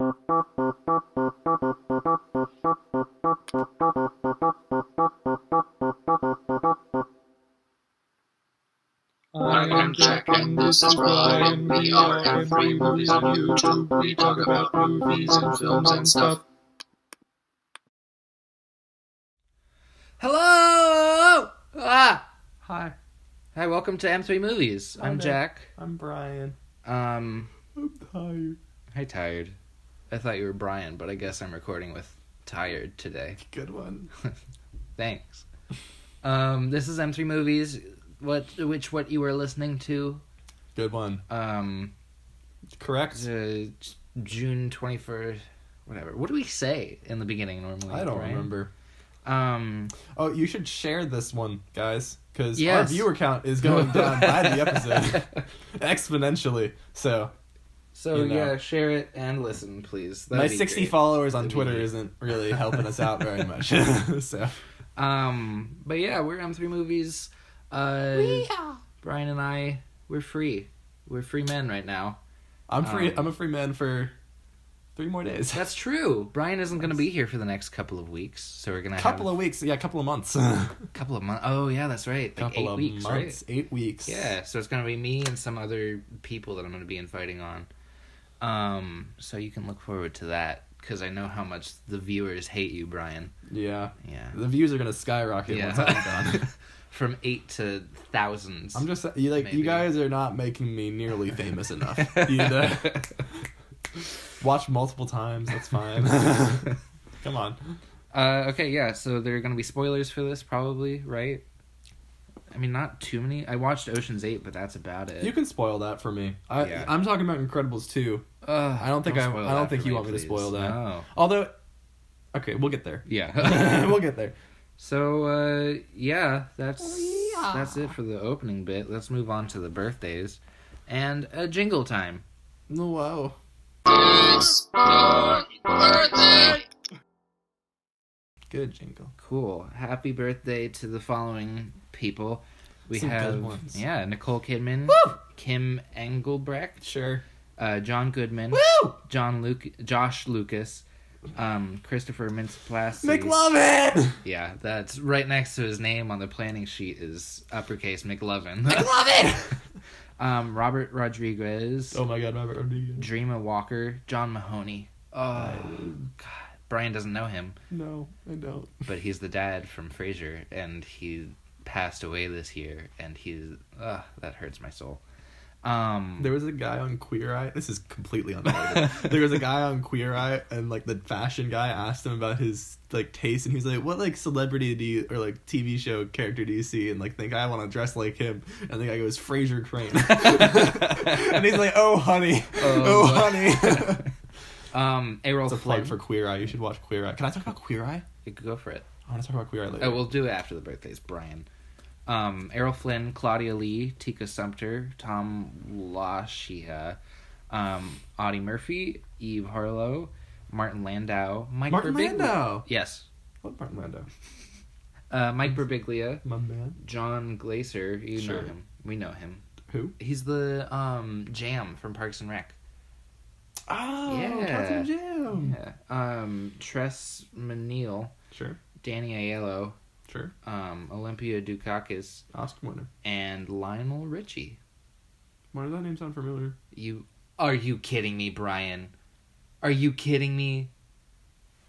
I am Jack and this is Brian. We are every movies on YouTube. We talk about movies and films and stuff. Hello! Hi. Hi, welcome to M3 Movies. I'm Jack. I'm Brian. I'm tired. Hi, Tired. I thought you were Brian, but I guess I'm recording with Tired today. Good one. Thanks. This is M3 Movies. What you were listening to? Good one. Correct. June 21st, whatever. What do we say in the beginning normally? I don't remember. Oh, you should share this one, guys, because yes. our viewer count is going down by the episode exponentially. So you know. Yeah, share it and listen, please. My 60 followers on Twitter isn't really helping us out very much. So, but yeah, we're M3 Movies. Brian and I, we're free. We're free men right now. I'm free. I'm a free man for 3 more days. That's true. Brian isn't going to be here for the next couple of weeks, so we're gonna couple of weeks. Yeah, couple of months. Couple of months. Oh yeah, that's right. Like couple 8 of weeks, months. right? 8 weeks. Yeah, so it's gonna be me and some other people that I'm gonna be inviting on. So you can look forward to that because I know how much the viewers hate you, Brian. Yeah. Yeah. The views are gonna skyrocket once I'm done. From 8 to thousands. I'm just you guys are not making me nearly famous enough. Watch multiple times, that's fine. Come on. Okay, yeah, so there are going to be spoilers for this, probably, right? I mean, not too many. I watched Ocean's 8, but that's about it. You can spoil that for me. I'm talking about Incredibles 2. I don't think you want me to spoil that. No. Although, okay, we'll get there. Yeah. We'll get there. So, yeah, that's it for the opening bit. Let's move on to the birthdays. And jingle time. Oh, wow. It's your birthday! Good jingle. Cool. Happy birthday to the following people. We Some have, good ones. yeah, Nicole Kidman, Woo! Kim Engelbrecht, Sure. John Goodman, Woo! Josh Lucas, Christopher Mintz-Plasse. McLovin! Yeah, that's right next to his name on the planning sheet is uppercase McLovin. McLovin! Robert Rodriguez. Oh my god, Robert Rodriguez. Dreama Walker. John Mahoney. Oh, God. Brian doesn't know him. No, I don't. But he's the dad from Frasier, and he passed away this year, and that hurts my soul. There was a guy on Queer Eye. This is completely unrelated. There was a guy on Queer Eye, and like the fashion guy asked him about his like taste, and he was like, "What like celebrity do you or like TV show character do you see and like think I want to dress like him?" And the guy goes, "Frasier Crane." And he's like, "Oh honey, oh honey." Errol It's a Flynn. plug for Queer Eye. You should watch Queer Eye. Can I talk about Queer Eye? You could go for it. I want to talk about Queer Eye later. Oh, we'll do it after the birthdays, Brian. Errol Flynn, Claudia Lee, Tika Sumpter, Tom Lascia, Audie Murphy, Eve Harlow, Martin Landau, Martin Landau. Yes. What Martin Landau? Mike Birbiglia, My man. John Glaser. You Sure. know him. We know him. Who? He's the Jam from Parks and Rec. Oh, Yeah. Captain Jam. Yeah. Tress Manille, Sure. Danny Aiello, Sure. Olympia Dukakis, Oscar winner. and Lionel Richie. Why does that name sound familiar? Are you kidding me, Brian? Are you kidding me?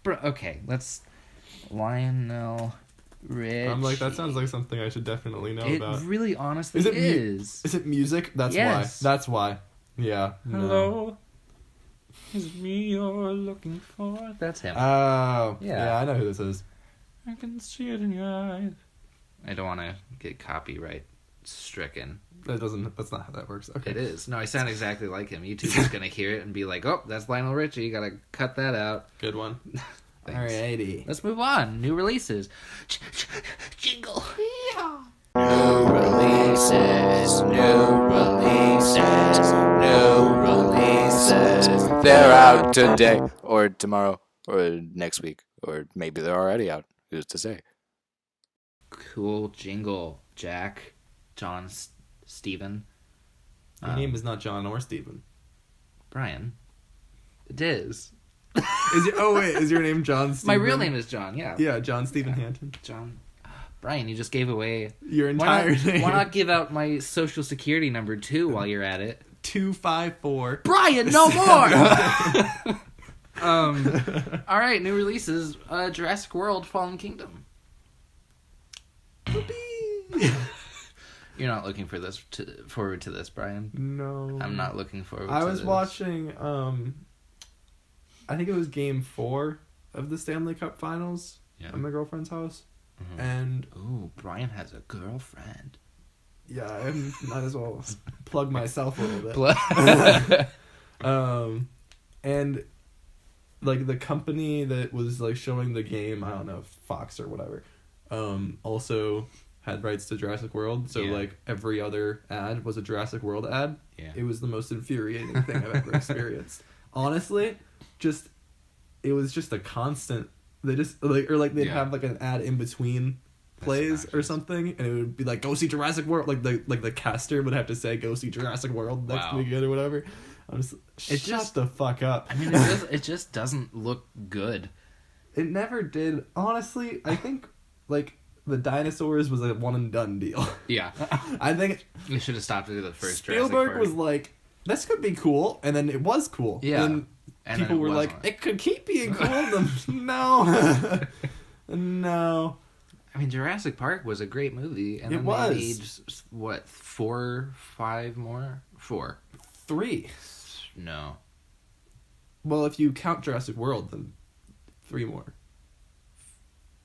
Okay, let's... Lionel Richie. I'm like, that sounds like something I should definitely know about. It really honestly Is it is. Is it music? That's Yes. why. That's why. Yeah. Hello? Is it me you're looking for? That's him. Oh. Yeah. Yeah, I know who this is. I can see it in your eyes. I don't want to get copyright stricken. That's not how that works. Okay. It is. No, I sound exactly like him. YouTube is going to hear it and be like, oh, that's Lionel Richie. You got to cut that out. Good one. Thanks. Alrighty. Let's move on. New releases. Jingle. New releases, new releases, new releases. They're out today, or tomorrow, or next week, or maybe they're already out. Who's to say? Cool jingle, Jack, John, Steven. Your name is not John or Steven. Brian. It is. Is your name John Stephen? My real name is John, yeah. Yeah, John Stephen Hanton. John. Brian, you just gave away Your entire name. Why not give out my social security number too while you're at it? 254. Brian, no more! All right, new releases. Jurassic World Fallen Kingdom. You're not looking forward to this, Brian? No. I'm not looking forward to I this. was watching, I think it was game 4 of the Stanley Cup Finals at my girlfriend's house. Mm-hmm. And... Ooh, Brian has a girlfriend. Yeah, I might as well plug myself a little bit. And, like, the company that was, like, showing the game, I don't know, Fox or whatever, also had rights to Jurassic World, so like every other ad was a Jurassic World ad. Yeah. It was the most infuriating thing I've ever experienced. Honestly, it was just a constant. They just they'd have like an ad in between plays or something, and it would be like, go see Jurassic World, like the caster would have to say, go see Jurassic World next weekend or whatever. I'm just shut the fuck up. I mean, it just doesn't look good. It never did. Honestly, I think like the dinosaurs was a one and done deal. Yeah. I think we should have stopped at the first Spielberg was like, this could be cool, and then it was cool. Yeah. And people were like, it could keep being cool. No. No. I mean, Jurassic Park was a great movie, and it then was. They made, what, 4, 5 more? 4. 3. No. Well, if you count Jurassic World, then 3 more.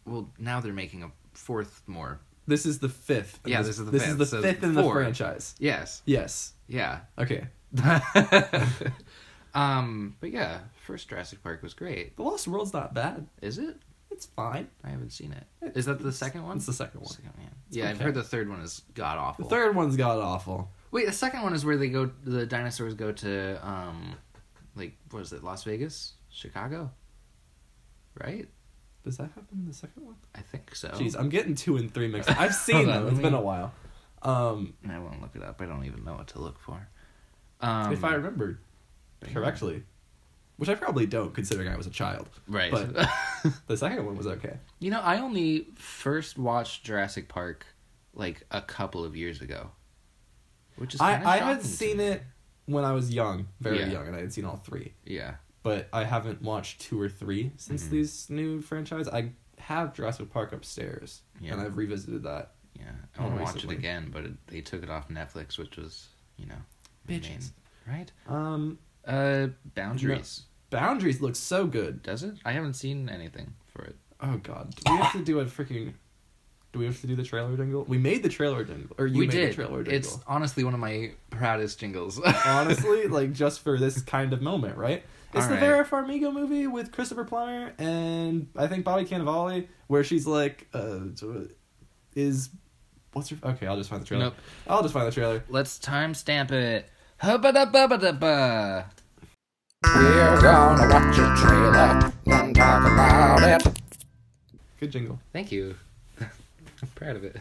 Well, now they're making a 4th more. This is the 5th. Yeah, this is the 5th. This is the 5th in the franchise. Yes. Yes. Yeah. Okay. But yeah, first Jurassic Park was great. The Lost World's not bad. Is it? It's fine. I haven't seen it. Is that the second one? It's the second one. Yeah, okay. I've heard the third one is god awful. The third one's god awful. Wait, the second one is where the dinosaurs go to, like, what is it, Las Vegas? Chicago? Right? Does that happen in the second one? I think so. Jeez, I'm getting 2 and 3 mixed up. I've seen them. It's been a while. I won't look it up. I don't even know what to look for. If I remember correctly. Which I probably don't, considering I was a child. Right. But the second one was okay. You know, I only first watched Jurassic Park, like, a couple of years ago. Which is kind of shocking. I had seen it when I was young. Very young, and I had seen all 3. Yeah. But I haven't watched 2 or 3 since these new franchise. I have Jurassic Park upstairs, and I've revisited that. Yeah, I want to watch it again, but they took it off Netflix, which was, bitches, right? No. Boundaries. Boundaries looks so good. Does it? I haven't seen anything for it. Oh God, do we have to do a freaking? Do we have to do the trailer jingle? We made the trailer jingle, or you made the trailer jingle. It's honestly one of my proudest jingles. Honestly, like just for this kind of moment, right? It's the Vera Farmiga movie with Christopher Plummer and I think Bobby Cannavale, where she's like, what's her? Okay, I'll just find the trailer. Nope. I'll just find the trailer. Let's timestamp it. Hubba-da-bubba-da-ba. We're gonna watch a trailer and talk about it. Good jingle. Thank you. I'm proud of it.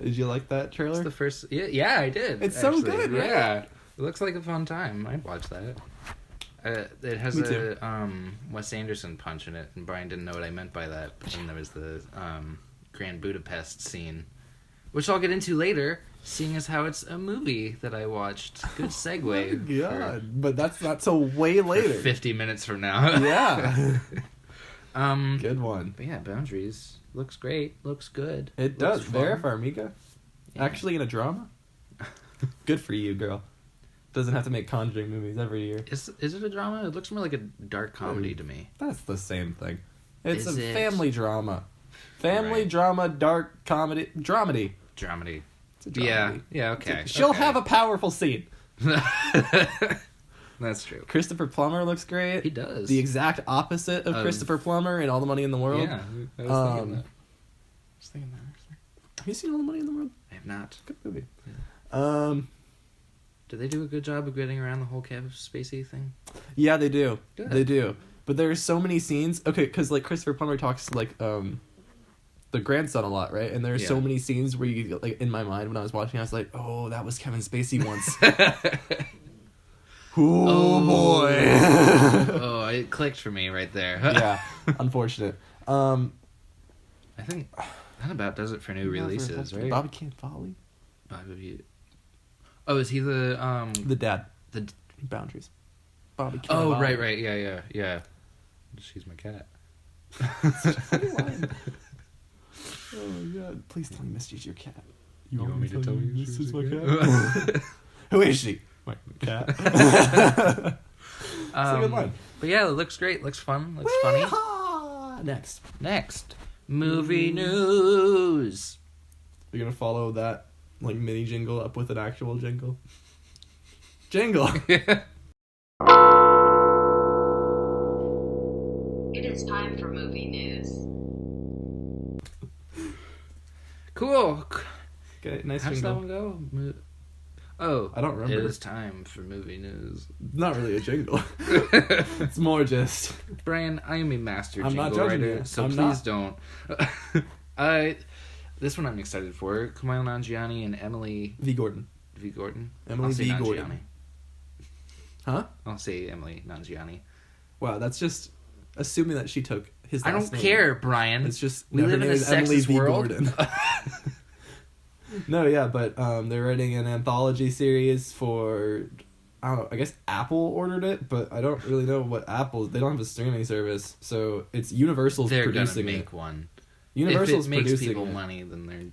Did you like that trailer? It's the first. Yeah, I did. It's so good, right? Yeah, it looks like a fun time. I'd watch that. It has a Wes Anderson punch in it, and Brian didn't know what I meant by that. And there was the Grand Budapest scene, which I'll get into later, seeing as how it's a movie that I watched. Good segue. Yeah, but that's not till way later. 50 minutes from now. Yeah. Good one. But yeah, Boundaries looks great. Looks good. It does. Looks Vera fun. Farmiga, Yeah. actually in a drama. Good for you, girl. Doesn't have to make Conjuring movies every year. Is it a drama? It looks more like a dark comedy to me. That's the same thing. It's Is a it? family drama. Family Right. drama, dark comedy. Dramedy. Dramedy. It's a dramedy. Yeah, okay. She'll have a powerful scene. That's true. Christopher Plummer looks great. He does. The exact opposite of Christopher Plummer in All the Money in the World. Yeah, I was thinking that. Have you seen All the Money in the World? I have not. Good movie. Did they do a good job of getting around the whole Kevin Spacey thing? Yeah, they do. Good. They do. But there are so many scenes. Okay, because like Christopher Plummer talks like the grandson a lot, right? And there are so many scenes where you like in my mind when I was watching, I was like, oh, that was Kevin Spacey once. Oh boy. Oh, it clicked for me right there. Yeah, unfortunate. I think that about does it for new releases, right? Bobby Cannavale. Oh, is he the dad? the Boundaries. Bobby Oh, Cannavale. right, yeah. She's my cat. Such a funny line. Oh my god! Please tell me Misty's your cat. You want me to tell you this she's is my your cat? Who is she? My cat. It's a good line. But yeah, it looks great. Looks fun. Looks funny. Next, movie news. You're gonna follow that like mini jingle up with an actual jingle. Jingle. It is time for movie news. Cool. Okay, nice How does that jingle. one go? Oh, I don't remember. It is time for movie news. Not really a jingle. It's more just. Brian, I am a master I'm jingle not judging writer, you. so I'm please not. don't. This one I'm excited for. Kumail Nanjiani and Emily V. Gordon. V. Gordon. Emily I'll say V. Nanjiani. Gordon. Huh? I'll say Emily Nanjiani. Wow, that's just assuming that she took his last I don't name. care, Brian. It's just we her live in name a is Emily sexist V. world. Gordon. No, yeah, but they're writing an anthology series for, I don't know, I guess Apple ordered it, but I don't really know what Apple, they don't have a streaming service, so it's Universal's They're gonna producing make it. one. Universal's if it makes producing people it. money, then they're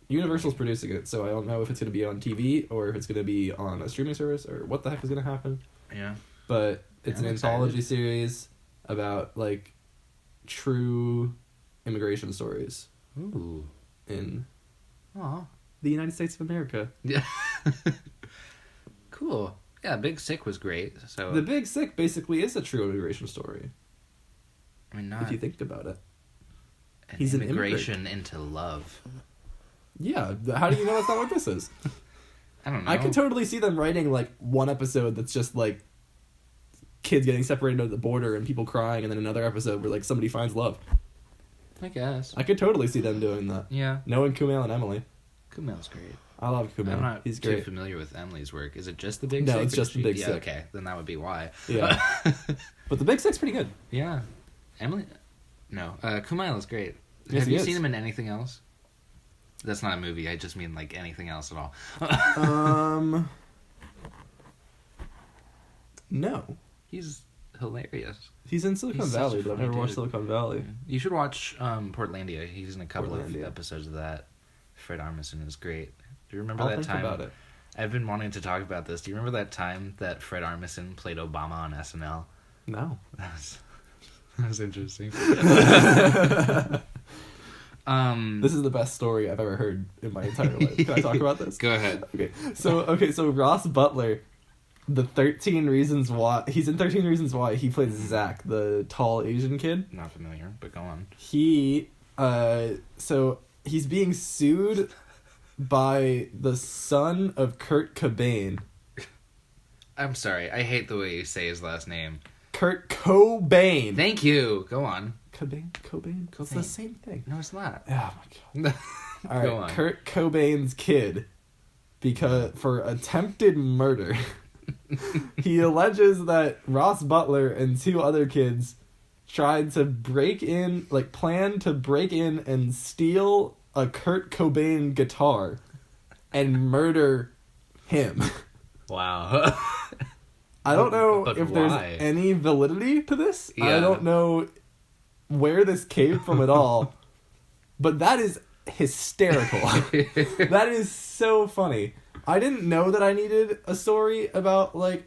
Universal's producing it, so I don't know if it's going to be on TV or if it's going to be on a streaming service or what the heck is going to happen. yeah. But it's I'm an excited. anthology series about, like, true immigration stories Ooh. in Aw. the United States of America. Yeah. Cool. Yeah, Big Sick was great. So The Big Sick basically is a true immigration story, I mean, not if you think about it. an he's an immigration into love. Yeah, how do you know that's not what this is? I don't know. I could totally see them writing, like, one episode that's just, like, kids getting separated at the border and people crying, and then another episode where, like, somebody finds love. I guess. I could totally see them doing that. Yeah. Knowing Kumail and Emily. Kumail's great. I love Kumail. I'm not He's too great. familiar with Emily's work. Is it just the Big No, Sick? it's or just does The Big yeah, Sick. Okay, then that would be why. Yeah. But The Big Sick's pretty good. Yeah. Emily? No. Kumail is great. Yes, Have he you is. seen him in anything else? That's not a movie. I just mean, like, anything else at all. No. He's hilarious. He's in Silicon He's such Valley, a but I've funny never watched dude. Silicon Valley. You should watch Portlandia. He's in a couple of Portlandia. episodes of that. Fred Armisen is great. Do you remember I'll that think time? about it. I've been wanting to talk about this. Do you remember that time that Fred Armisen played Obama on SNL? No. That was interesting. This is the best story I've ever heard in my entire life. Can I talk about this? Go ahead. So Ross Butler, the 13 Reasons Why, he's in 13 Reasons Why. He plays Zach, the tall Asian kid. Not familiar, but go on. So he's being sued by the son of Kurt Cobain. I'm sorry. I hate the way you say his last name. Kurt Cobain. Thank you. Go on. Cobain? It's the Cobain. same thing. No, it's not. Oh my god. All right, Go on. Kurt Cobain's kid, because for attempted murder, he alleges that Ross Butler and two other kids tried to planned to break in and steal a Kurt Cobain guitar and murder him. Wow. I don't know But if why? there's any validity to this. Yeah. I don't know where this came from at all. But that is hysterical. That is so funny. I didn't know that I needed a story about, like,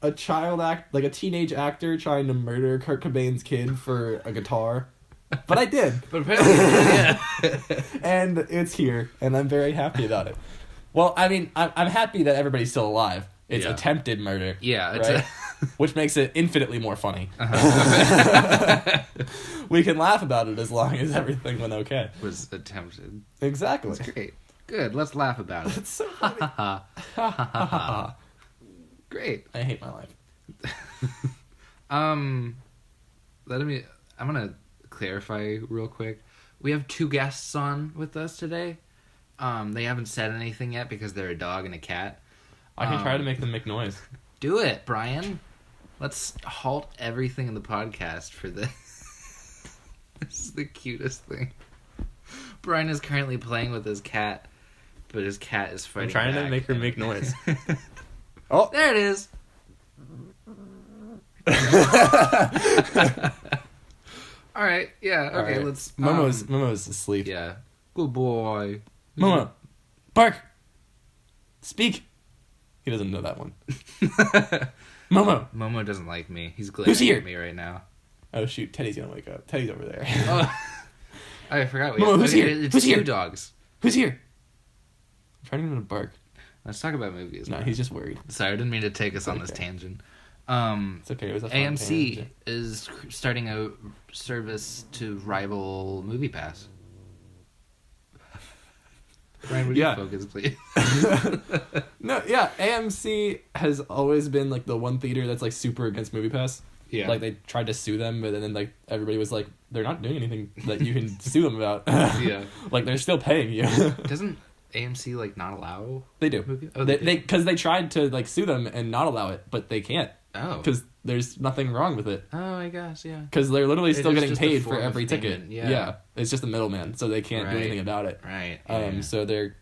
a teenage actor trying to murder Kurt Cobain's kid for a guitar. But I did. But apparently, yeah. And it's here, and I'm very happy about it. Well, I mean, I'm happy that everybody's still alive. It's Yeah. attempted murder. Yeah, it's right? Which makes it infinitely more funny. Uh-huh. We can laugh about it as long as everything went okay. was attempted. Exactly. That's great. Good. Let's laugh about it. It's so funny. Great. I hate my life. I'm gonna clarify real quick. We have two guests on with us today. They haven't said anything yet because they're a dog and a cat. I can try to make them make noise. Do it, Brian. Let's halt everything in the podcast for this. This is the cutest thing. Brian is currently playing with his cat, but his cat is fighting I'm trying to back. make her make noise. Oh, There it is. All right. Yeah. Okay. all right. Let's. Momo's asleep. Yeah. Good boy. Momo, bark. Speak. He doesn't know that one. Momo. Momo doesn't like me. He's glaring here? at me right now. Oh shoot, Teddy's gonna wake up. Teddy's over there. Oh, I forgot. Momo, who's here? It's Who's two here? dogs. Who's here? I'm trying to get him to bark. Let's talk about movies. No, now. he's just worried. Sorry, I didn't mean to take us on this Okay. tangent. It's okay. It was a fun AMC tangent. is starting a service to rival MoviePass. Brian, would Yeah. you focus, please? No, yeah, AMC has always been like the one theater that's like super against MoviePass. Yeah. Like they tried to sue them, but then like everybody was like, they're not doing anything that you can sue them about. Yeah. Like they're still paying you. Doesn't AMC like not allow They do. movie? Oh, They do? because they tried to like sue them and not allow it, but they can't Oh. because there's nothing wrong with it. Oh, I guess, yeah. Because they're literally It still is getting just a paid for form of every ticket. payment, yeah. It's just a middleman, so they can't do Right. anything about it. Right. So they're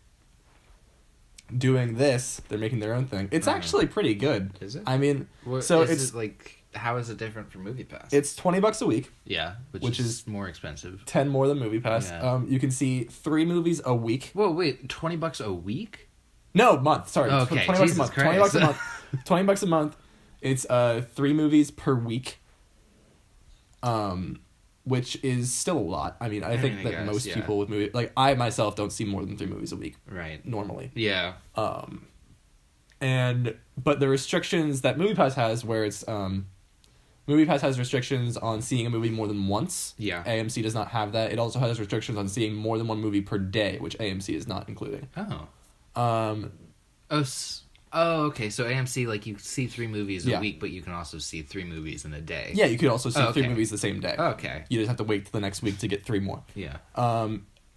doing this. They're making their own thing. It's Uh-huh. actually pretty good. Is it? I mean, What, so is it's it like, how is it different from MoviePass? it's $20 a week, yeah, which is more expensive. 10 more than MoviePass. Yeah. You can see 3 movies a week. Whoa, wait, $20 a week? No, month. Sorry, Okay, 20 bucks Jesus a month. Christ. 20 bucks a month. 20 bucks a month. It's 3 movies per week. Which is still a lot. I mean, I think I that guess, most yeah. people with movie like I myself don't see more than 3 movies a week Right. normally. Yeah. But the restrictions that MoviePass has, where it's MoviePass has restrictions on seeing a movie more than once. Yeah. AMC does not have that. It also has restrictions on seeing more than one movie per day, which AMC is not including. Oh. Okay. So AMC, like, you see 3 movies a Yeah. week, but you can also see 3 movies in a day. Yeah, you could also see Oh, 3 okay. movies the same day. Okay. You just have to wait till the next week to get 3 more. Yeah.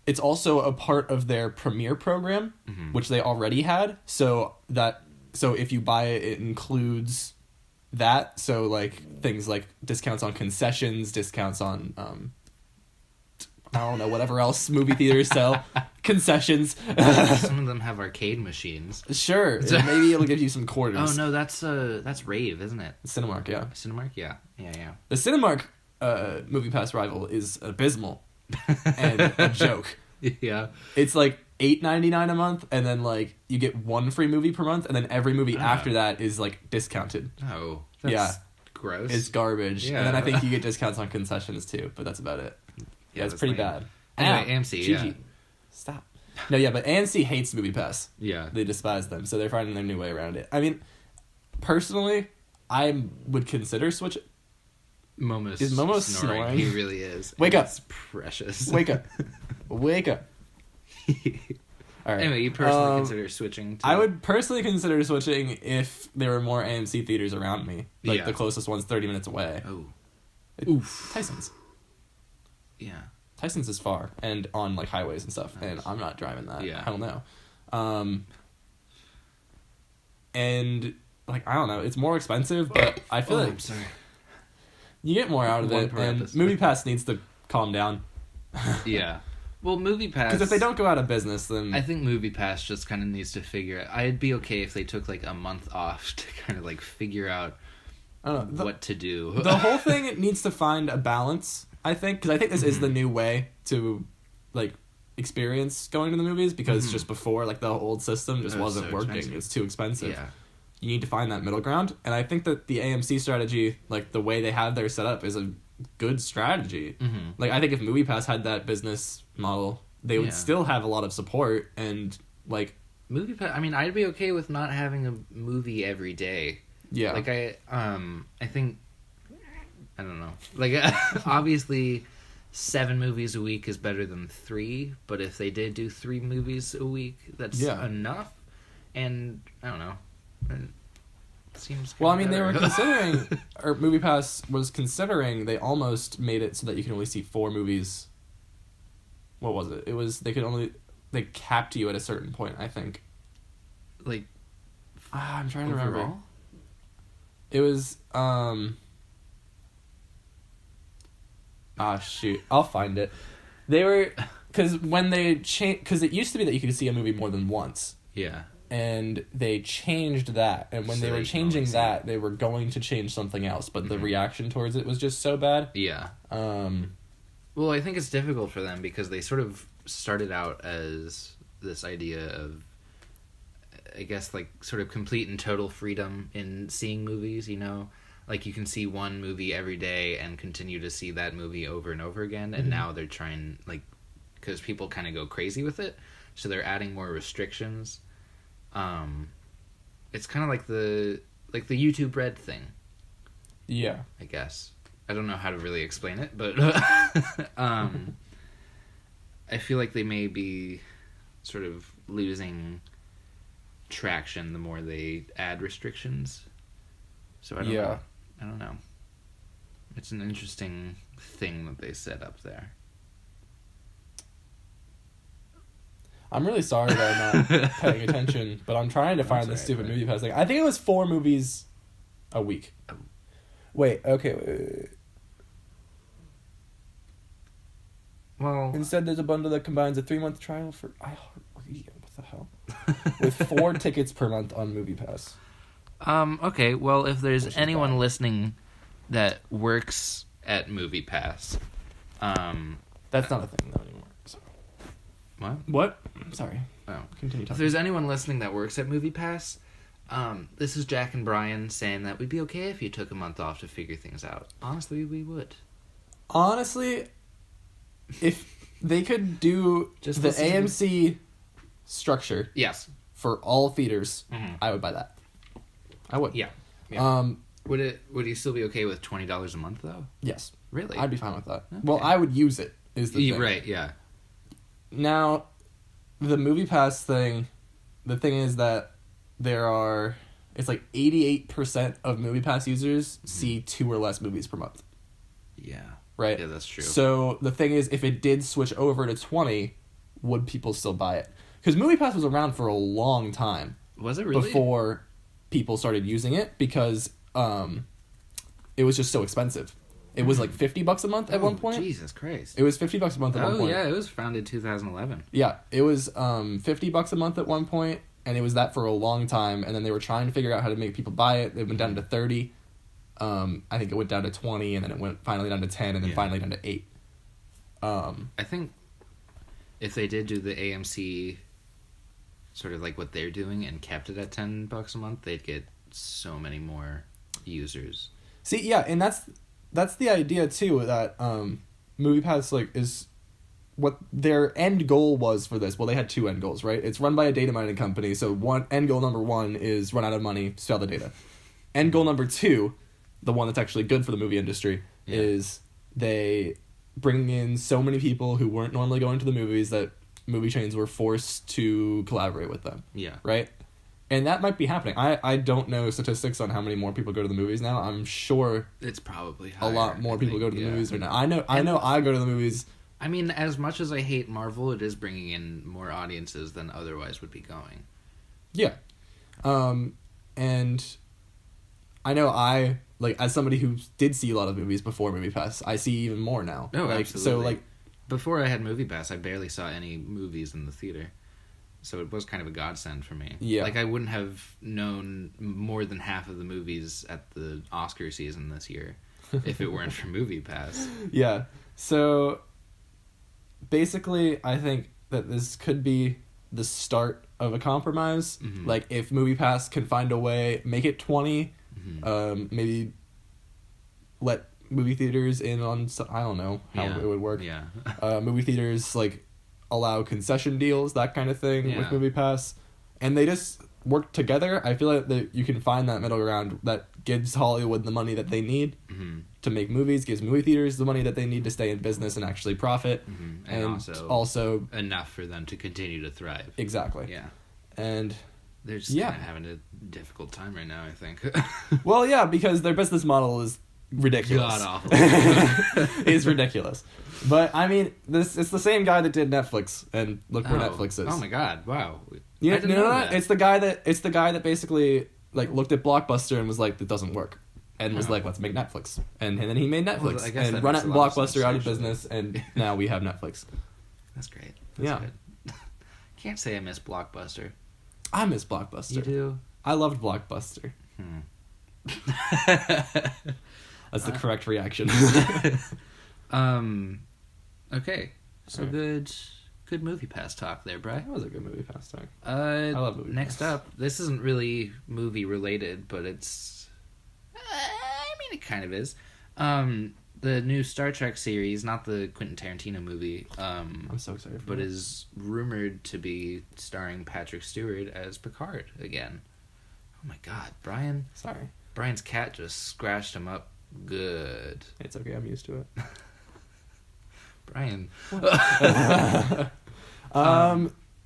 It's also a part of their premiere program, Mm-hmm. which they already had. So if you buy it, it includes that. So like things like discounts on concessions, discounts on I don't know, whatever else movie theaters sell, concessions. Some of them have arcade machines. Sure, maybe it'll give you some quarters. Oh no, that's Rave, isn't it? Cinemark, yeah. Cinemark, yeah. The Cinemark MoviePass rival is abysmal and a joke. Yeah. It's like $8.99 a month, and then like you get 1 free movie per month, and then every movie after that is like discounted. Oh, that's Yeah. gross. It's garbage. Yeah. And then I think you get discounts on concessions too, but that's about it. Yeah, it's that's pretty lame. bad. Anyway, Ow, AMC, GG. yeah. Stop. No, yeah, but AMC hates MoviePass. Yeah. They despise them, so they're finding their new way around it. I mean, personally, I would consider switching. Momo's Is Momo snoring. snoring? He really is. Wake And up. It's precious. Wake up. Wake up. All right. Anyway, you personally consider switching to... I would personally consider switching if there were more AMC theaters around me. Like Yeah. the closest one's 30 minutes away. Oh. Oof. Tyson's. Yeah. Tyson's is far and on like highways and stuff, and I'm not driving that. Yeah. I don't know. And like I don't know, it's more expensive, but I feel like I'm sorry. you get more out of One it. per And episode. MoviePass needs to calm down Yeah. Well, MoviePass... because if they don't go out of business, then I think MoviePass just kind of needs to figure it. I'd be okay if they took like a month off to kind of like figure out I don't know. what to do. The whole thing needs to find a balance. I think because I think this is the new way to like experience going to the movies because just before like the old system just It was wasn't so working. expensive. It's too expensive. Yeah. You need to find that middle ground, and I think that the AMC strategy, like the way they have their setup, is a good strategy. Mm-hmm. Like I think if MoviePass had that business model, they would Yeah. still have a lot of support and like MoviePass. I mean, I'd be okay with not having a movie every day. yeah, Like I think, I don't know. Like obviously, 7 movies a week is better than 3. But if they did do 3 movies a week, that's Yeah. enough. And I don't know. It seems. Well, I kinda mean, they were better. considering, or MoviePass was considering, they almost made it so that you can only see 4 movies. What was it? It was, they capped you at a certain point, I think. like I'm trying to remember. overall. It was shoot, I'll find it. They were because when they because it used to be that you could see a movie more than once. Yeah. And they changed that, and when So they were they changing only see that, they were going to change something else, but the reaction towards it was just so bad. Yeah. Well, I think it's difficult for them because they sort of started out as this idea of, I guess, like, sort of complete and total freedom in seeing movies, you know? Like, you can see one movie every day and continue to see that movie over and over again, and now they're trying, like, because people kind of go crazy with it, so they're adding more restrictions. It's kind of like the YouTube Red thing. yeah. I guess. I don't know how to really explain it, but I feel like they may be sort of losing traction the more they add restrictions. So I don't know. It's an interesting thing that they set up there. I'm really sorry that I'm not paying attention, but I'm trying to find this stupid MoviePass thing. I think it was 4 movies a week. Wait, okay. Wait. Well, Instead, there's a bundle that combines a 3-month trial for iHeartRadio. What the hell? With 4 tickets per month on MoviePass. okay, well, if there's anyone listening that works at MoviePass, That's not a thing though anymore. So. What? Sorry. Oh. Continue If talking. there's anyone listening that works at MoviePass, this is Jack and Brian saying that we'd be okay if you took a month off to figure things out. Honestly, we would. Honestly, if they could do Just the listen to AMC structure Yes. for all theaters, Mhm. I would buy that. I would. Yeah. Would you still be okay with $20 a month though? Yes. Really? I'd be fine with that. Okay. Well, I would use it. Is the thing. Right. Yeah. Now, the MoviePass thing, the thing is that it's like 88% of MoviePass users see 2 or less movies per month. Yeah. Right? Yeah, that's true. So the thing is, if it did switch over to 20, would people still buy it? Because MoviePass was around for a long time. Was it really? Before people started using it, because it was just so expensive. It was like $50 a month at one point. Jesus Christ. It was $50 a month at one point. Yeah, it was founded 2011. Yeah, it was $50 a month at one point, and it was that for a long time. And then they were trying to figure out how to make people buy it. It went down to 30. I think it went down to 20, and then it went finally down to 10, and then finally down to 8. I think if they did do the AMC sort of like what they're doing and kept it at $10 a month, they'd get so many more users. See, yeah, and that's the idea too, that MoviePass like is what their end goal was for this. Well, they had 2 end goals, right? It's run by a data mining company, so end goal number 1 is run out of money, sell the data. End goal number 2, the one that's actually good for the movie industry, is they bring in so many people who weren't normally going to the movies that movie chains were forced to collaborate with them. Yeah. Right? And that might be happening. I don't know statistics on how many more people go to the movies now. I'm sure It's probably higher, a lot more people go to the yeah. movies right now. I know I go to the movies. I mean, as much as I hate Marvel, it is bringing in more audiences than otherwise would be going. Yeah. And I know as somebody who did see a lot of movies before MoviePass, I see even more now. Oh, So absolutely. Before I had MoviePass, I barely saw any movies in the theater. So it was kind of a godsend for me. Yeah. Like, I wouldn't have known more than half of the movies at the Oscar season this year if it weren't for MoviePass. Yeah. So basically, I think that this could be the start of a compromise. Mhm. Like, if MoviePass can find a way, make it 20, maybe let movie theaters in on, I don't know how it would work. Yeah. Movie theaters, like, allow concession deals, that kind of thing with MoviePass. And they just work together. I feel like that you can find that middle ground that gives Hollywood the money that they need to make movies, gives movie theaters the money that they need to stay in business and actually profit. And also enough for them to continue to thrive. Exactly. Yeah. And they're just kind of having a difficult time right now, I think. well, yeah, because their business model is ridiculous. God awful. It's ridiculous. But I mean, it's the same guy that did Netflix, and look where Netflix is. Oh my God! Wow. You I didn't know know that? It's the guy that basically like looked at Blockbuster and was like, "That doesn't work." and was like, let's make Netflix. And then he made Netflix Well, I guess and that run makes it a lot of Blockbuster sense, out of actually. business, and now we have Netflix. That's great. That's Yeah. good. Can't say I miss Blockbuster. I miss Blockbuster. You do? I loved Blockbuster. That's the correct reaction. Okay. So Alright. good MoviePass talk there, Bri. That was a good movie past talk. I love MoviePass. Next up, this isn't really movie related, but it's. I mean, it kind of is. The new Star Trek series, not the Quentin Tarantino movie, I'm so excited for but it. is rumored to be starring Patrick Stewart as Picard again. Oh my God, Brian! Sorry. Brian's cat just scratched him up good. It's okay, I'm used to it. Brian.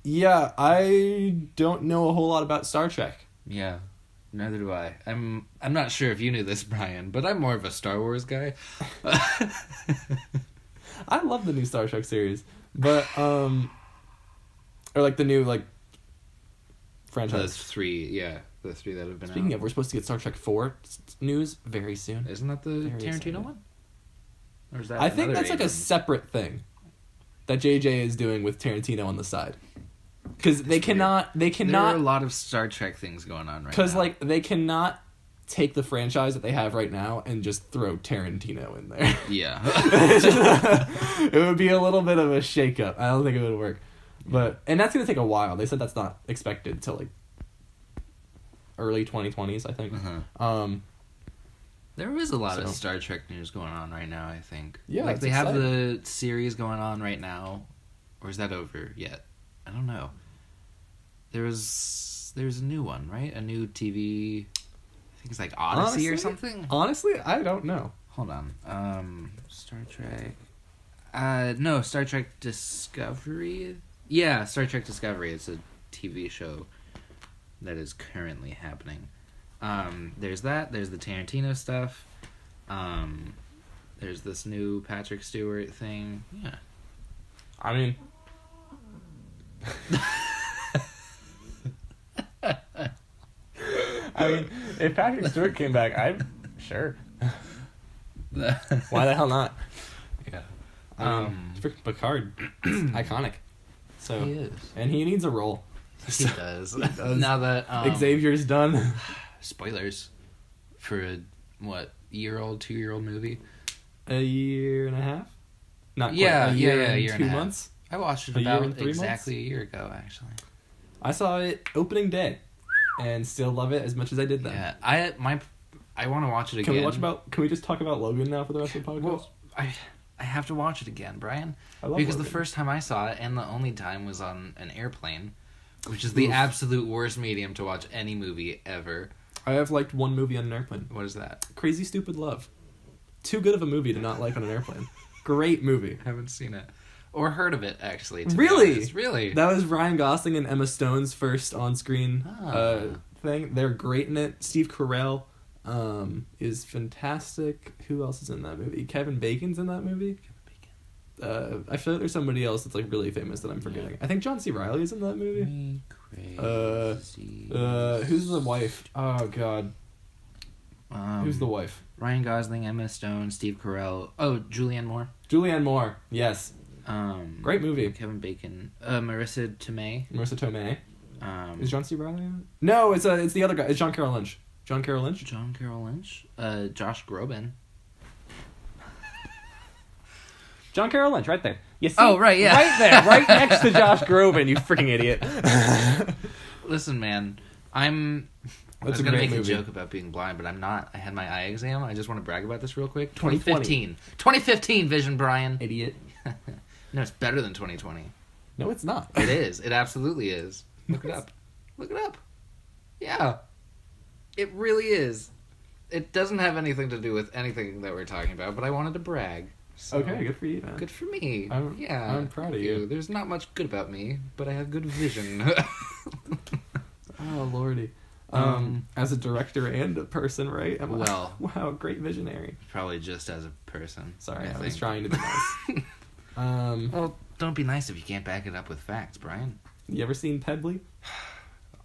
Yeah, I don't know a whole lot about Star Trek. Yeah, neither do I. I'm not sure if you knew this, Brian, but I'm more of a Star Wars guy. I love the new Star Trek series, but or like the new like The franchise. three that have been Speaking out. of, we're supposed to get Star Trek 4 news very soon. Isn't that the Very Tarantino excited. one? Or is that I think another that's like a Abrams? separate thing that JJ is doing with Tarantino on the side, because they weird. cannot There are a because lot of Star Trek things going on right now. like they cannot take the franchise that they have right now and just throw Tarantino in there. Yeah. It would be a little bit of a shakeup. I don't think it would work, and that's gonna take a while. They said that's not expected till like early 2020s, I think. Uh-huh. There is a lot of So- Star Trek news going on right now, I think. Yeah, like it's they have exciting. the series going on right now, or is that over yet? I don't know. There's a new one, right? A new TV. I think it's like Odyssey or Honestly? something. Honestly, I don't know. Hold on. Star Trek. No, Star Trek Discovery. Yeah, Star Trek Discovery. It's a TV show that is currently happening. There's that. There's the Tarantino stuff. There's this new Patrick Stewart thing. Yeah. I mean, if Patrick Stewart came back, I'm sure. Why the hell not? Yeah. Freaking Picard, iconic. So He is. and he needs a role. He does. does. Now that Xavier's done. spoilers for a 2-year-old movie. A year and a half. Not quite. Yeah, a year yeah, and a year and 2 a half. months. I watched it A year about and 3 months? exactly a year ago, actually. I saw it opening day, and still love it as much as I did then. Yeah, I want to watch it Can again. Can we just talk about Logan now for the rest of the podcast? Well, I have to watch it again, Brian, I love because the Logan. first time I saw it and the only time was on an airplane, which is the Oof. absolute worst medium to watch any movie ever. I have liked one movie on an airplane. What is that? Crazy Stupid Love. Too good of a movie to not like on an airplane. Great movie. I haven't seen it or heard of it actually. To be Really? honest. Really? That was Ryan Gosling and Emma Stone's first on-screen Ah. thing. They're great in it. Steve Carell is fantastic. Who else is in that movie? Kevin Bacon's in that movie. I feel like there's somebody else that's like really famous that I'm forgetting. I think John C. Reilly is in that movie. Me crazy. Who's the wife? Oh God, who's the wife? Ryan Gosling, Emma Stone, Steve Carell. Oh, Julianne Moore. Julianne Moore. Yes, great movie. Kevin Bacon. Marissa Tomei. Marissa Tomei. Is John John C. Reilly in it? No, it's the other guy. It's John Carroll Lynch. John Carroll Lynch. Carroll Lynch. Josh Groban. John Carroll Lynch, right there. You see? Oh, right, yeah. Right there, right next to Josh Groban, you freaking idiot. Listen, man, I was That's a gonna great make movie. a joke about being blind, but I'm not. I had my eye exam. I just want to brag about this real quick. 2020. 2015 vision, Brian. Idiot. No, it's better than 2020. No, it's not. It is. It absolutely is. Look it up. Look it up. Yeah. It really is. It doesn't have anything to do with anything that we're talking about, but I wanted to brag. So, Okay, good for you, man. Good for me. I'm proud of thank you. There's not much good about me, but I have good vision. Oh lordy. As a director and a person, right? Well. Wow, great visionary. Probably just as a person. Sorry, I was think. trying to be nice. Well, don't be nice if you can't back it up with facts, Brian. You ever seen Pebbly?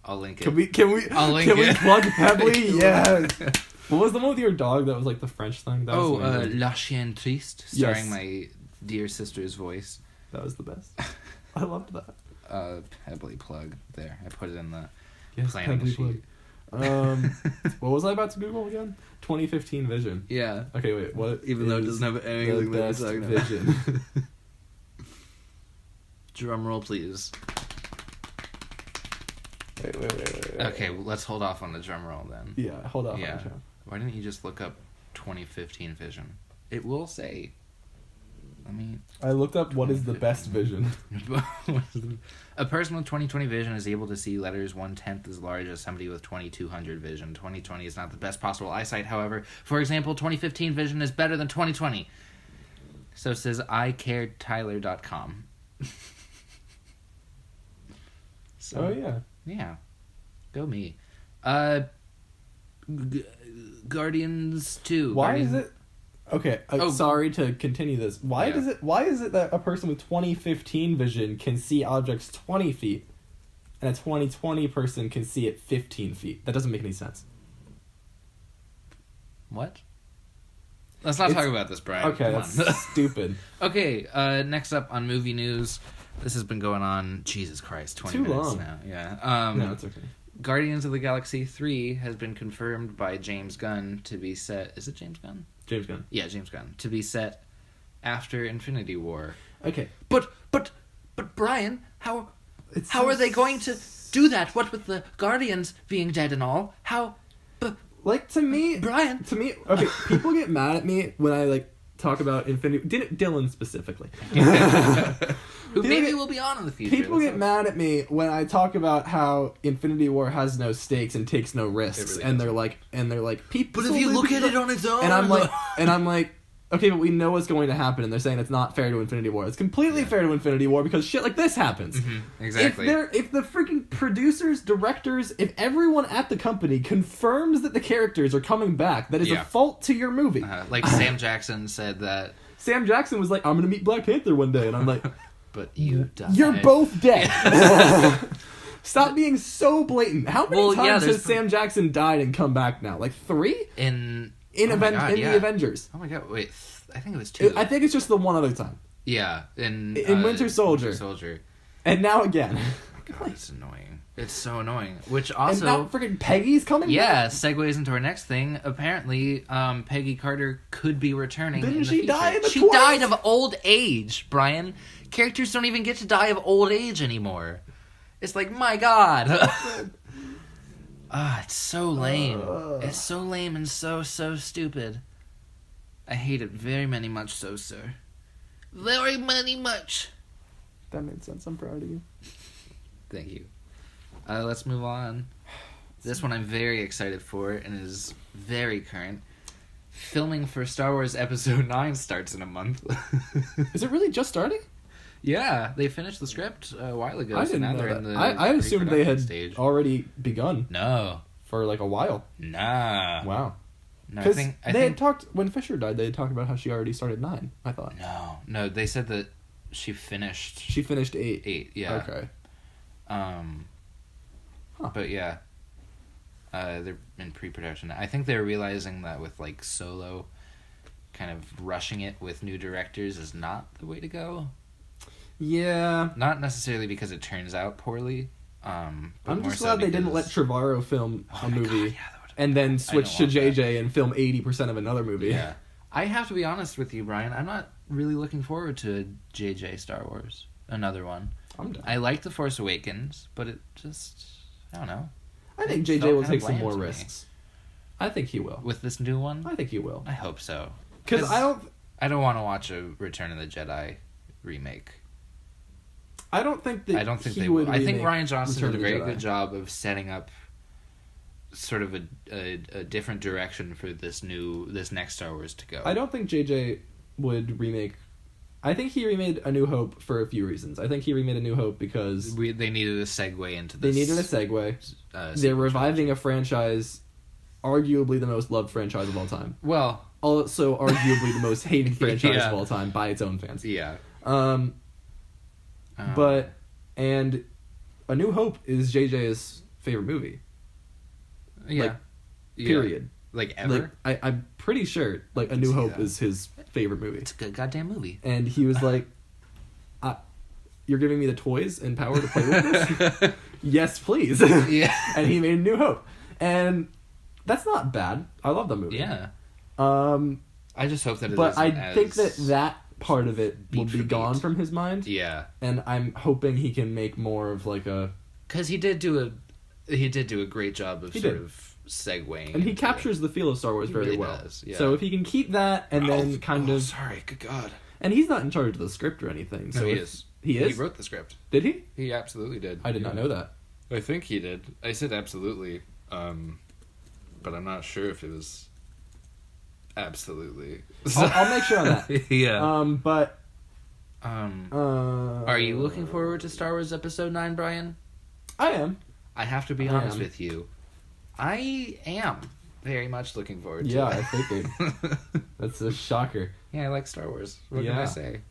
I'll link it. Can we I'll link can we it. plug Pebbly? Yes. What was the one with your dog that was like the French thing? That was amazing. La Chienne Triste, starring Yes. my dear sister's voice. That was the best. I loved that. Pebbly plug there. I put it in the Yes, planning Pebbly sheet. What was I about to Google again? 2015 vision. Yeah. Okay, wait. What? Even though it is doesn't have anything the that we're best talking about. vision? Drum roll, please. Wait. Okay, well, let's hold off on the drum roll then. Yeah, hold on. Yeah. Why didn't you just look up 2015 vision? It will say. Let me. I looked up what is the best vision. A person with 20/20 vision is able to see letters 1/10 as large as somebody with 2200 vision. 20/20 is not the best possible eyesight, however. For example, 2015 vision is better than 20/20. So says icaretyler.com. So, Oh yeah. yeah. Go me. Guardians 2. Why is it? Okay, sorry to continue this. Why is it that a person with 2015 vision can see objects 20 feet and a 20/20 person can see it 15 feet? That doesn't make any sense. What? Let's not talk about this, Brian. Okay, Come that's on. stupid. Okay, next up on movie news. This has been going on, Jesus Christ, 20 Too minutes long. now. Yeah. No, it's okay. Guardians of the Galaxy 3 has been confirmed by James Gunn to be set... Is it James Gunn? James Gunn. Yeah, James Gunn. To be set after Infinity War. Okay. But Brian, how It's how so are they going to do that? What with the Guardians being dead and all? How... Like, to me... Brian... Okay, people get mad at me when I, like, talk about Infinity... Dylan specifically. Who maybe will be on in the future. People get mad at me when I talk about how Infinity War has no stakes and takes no risks, really and doesn't. they're like, people. But if you look at it on its own... and I'm like, okay, but we know what's going to happen, and they're saying it's not fair to Infinity War. It's completely fair to Infinity War because shit like this happens. Mm-hmm, exactly. If the freaking producers, directors, if everyone at the company confirms that the characters are coming back, that is a fault to your movie. Like Sam Jackson said that... Sam Jackson was like, I'm gonna meet Black Panther one day, and I'm like... But you died. You're both dead. Stop being so blatant. How many times has Sam Jackson died and come back now? Like 3? In the Avengers. Oh my god, wait. I think it was 2. I think it's just the one other time. Yeah, in Winter Soldier. And now again. God, it's annoying. It's so annoying. Which also... And now freaking Peggy's coming back? segues into our next thing. Apparently, Peggy Carter could be returning in the Didn't she future. die in the She 20s? died of old age, Brian. Characters don't even get to die of old age anymore. It's like, my god. It's so lame. It's so lame and so stupid. I hate it very many much so, sir. Very many much. That made sense. I'm proud of you. Thank you. Let's move on. This one I'm very excited for and is very current. Filming for Star Wars Episode 9 starts in a month. Is it really just starting? Yeah, they finished the script a while ago. I so didn't now know they're that. in the I assumed they had stage. already begun No. for like a while. Nah. Wow. No, I Because think had talked, when Fisher died, they had talked about how she already started 9, I thought. No, they said that she finished... She finished 8. 8, yeah. Okay. But yeah. They're in pre-production. I think they're realizing that with like Solo kind of rushing it with new directors is not the way to go. Yeah. Not necessarily because it turns out poorly. But I'm more just so glad they didn't let because- Trevorrow film Oh a my movie God, yeah, that would've and then switch to want that. JJ and film 80% of another movie. Yeah. I have to be honest with you, Brian. I'm not really looking forward to a JJ Star Wars. Another one. I'm done. I like The Force Awakens, but it just... I don't know. I think It JJ felt will kinda take some bland more to me. risks. I think he will. With this new one? I think he will. I hope so. Because I don't want to watch a Return of the Jedi remake. don't think that I don't think he they would. will. I think remake Ryan Johnson Return did a of the very Jedi. good job of setting up sort of a different direction for this next Star Wars to go. I don't think JJ would remake. I think he remade A New Hope for a few reasons. I think he remade A New Hope because They needed a segue into they this. needed a segue. They're sequel reviving a franchise, arguably the most loved franchise of all time. Well, Also, arguably the most hated franchise Yeah. of all time by its own fans. yeah. But and A New Hope is JJ's favorite movie. Yeah. Like, period. Like, ever? Like, I'm pretty sure, like, A New Hope is his favorite movie. It's a good goddamn movie. And he was like, you're giving me the toys and power to play with this? Yes, please. Yeah. And he made A New Hope. And that's not bad. I love that movie. Yeah. I just hope that it But I isn't think as that part of it will beat be for gone beat. from his mind. Yeah. And I'm hoping he can make more of like a... Because he did do a great job of of segueing. And he into captures the feel of Star Wars very really well. does, yeah. So if he can keep that and then kind of... Sorry, good God. And he's not in charge of the script or anything. So No, he if- is. He is? He wrote the script. Did he? He absolutely did. I did not know that. I think he did. I said absolutely, but I'm not sure if it was absolutely. I'll make sure on that. Yeah. But... Are you looking forward to Star Wars Episode 9, Brian? I am. I have to be I honest am. with you. I am very much looking forward to Yeah, it. I figured. That's a shocker. Yeah, I like Star Wars. What can I say?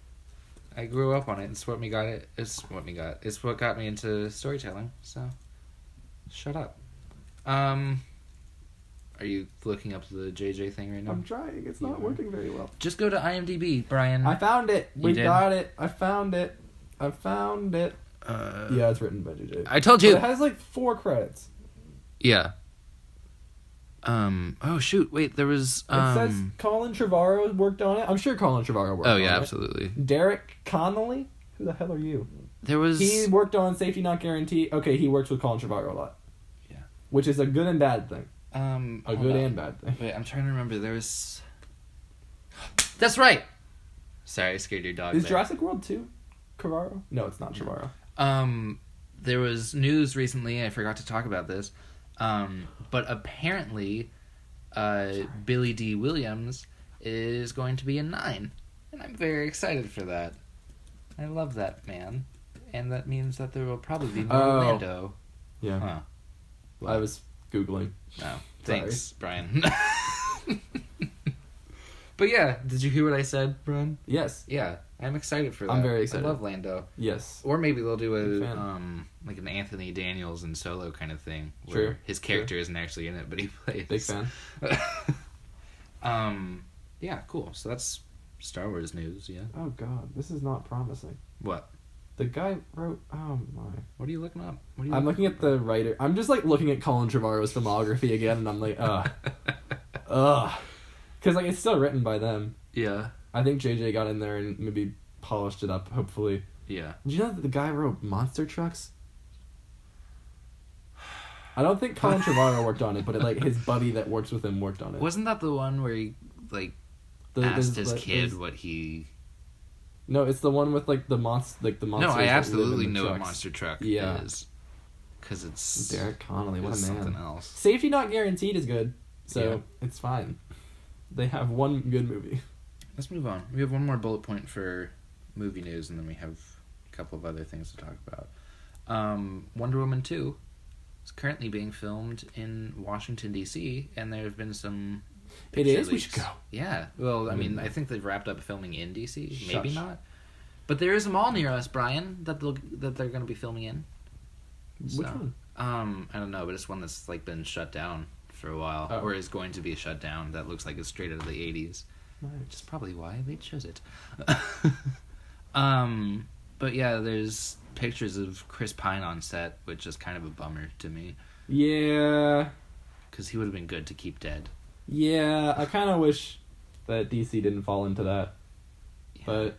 I grew up on it. It's what me got it. It's what got me into storytelling. So, shut up. Are you looking up the JJ thing right now? I'm trying. It's not working very well. Just go to IMDb, Brian. I found it. You We did? got it. I found it. Yeah, it's written by JJ. I told But you. it has like 4 credits. Yeah. Oh shoot! Wait, there was. It says Colin Trevorrow worked on it. I'm sure Colin Trevorrow worked on it. Oh yeah, absolutely. Derek Connolly? Who the hell are you? There was. He worked on Safety Not Guaranteed. Okay, he works with Colin Trevorrow a lot. Yeah. Which is a good and bad thing. A good and bad thing. Wait, I'm trying to remember. There was. That's right. Sorry, I scared your dog. Is there. Jurassic World 2 Trevorrow? No, it's not Trevorrow. There was news recently. I forgot to talk about this. But apparently, Billy D. Williams is going to be in 9, and I'm very excited for that. I love that man, and that means that there will probably be more Lando. Yeah. Huh. I was Googling. Oh, thanks, Brian. But yeah, did you hear what I said, Brian? Yes. Yeah, I'm excited for that. I'm very excited. I love Lando. Yes. Or maybe they'll do Big a fan. like an Anthony Daniels and Solo kind of thing, where Sure, his character isn't actually in it, but he plays. Big fan. Yeah, cool. So that's Star Wars news. Yeah. Oh god, this is not promising. What? The guy wrote. Oh my. What are you looking up? What are you I'm looking at the writer. I'm just like looking at Colin Trevorrow's filmography again, and I'm like, because like it's still written by them. Yeah. I think JJ got in there and maybe polished it up. Hopefully. Yeah. Did you know that the guy wrote Monster Trucks? I don't think Colin Trevorrow worked on it, but like his buddy that works with him worked on it. Wasn't that the one where he asked his kid there's- what he? No, it's the one with like the monsters. No, I that live in absolutely the know what trucks. Monster Truck Yeah. is. Because it's Derek Connolly, what a it's man. something else. Safety Not Guaranteed is good, so Yeah. it's fine. They have one good movie. Let's move on. We have one more bullet point for movie news, and then we have a couple of other things to talk about. Wonder Woman 2 is currently being filmed in Washington, D.C., and there have been some It picture is? We leaks. should go. Yeah. Well, I mean, Mm. I think they've wrapped up filming in D.C. Maybe Shush. not. But there is a mall near us, Brian, that they're going to be filming in. Which one? I don't know, but it's one that's like been shut down for a while, Oh. or is going to be shut down. That looks like it's straight out of the 80s. Which is probably why they chose it. But yeah, there's pictures of Chris Pine on set, which is kind of a bummer to me, Yeah. because he would have been good to keep dead. Yeah, I kind of wish that DC didn't fall into that. Yeah. But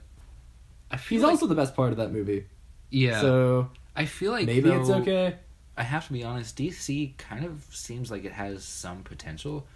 I feel he's like, also the best part of that movie. yeah. So I feel like maybe it's though, okay. I have to be honest. DC kind of seems like it has some potential.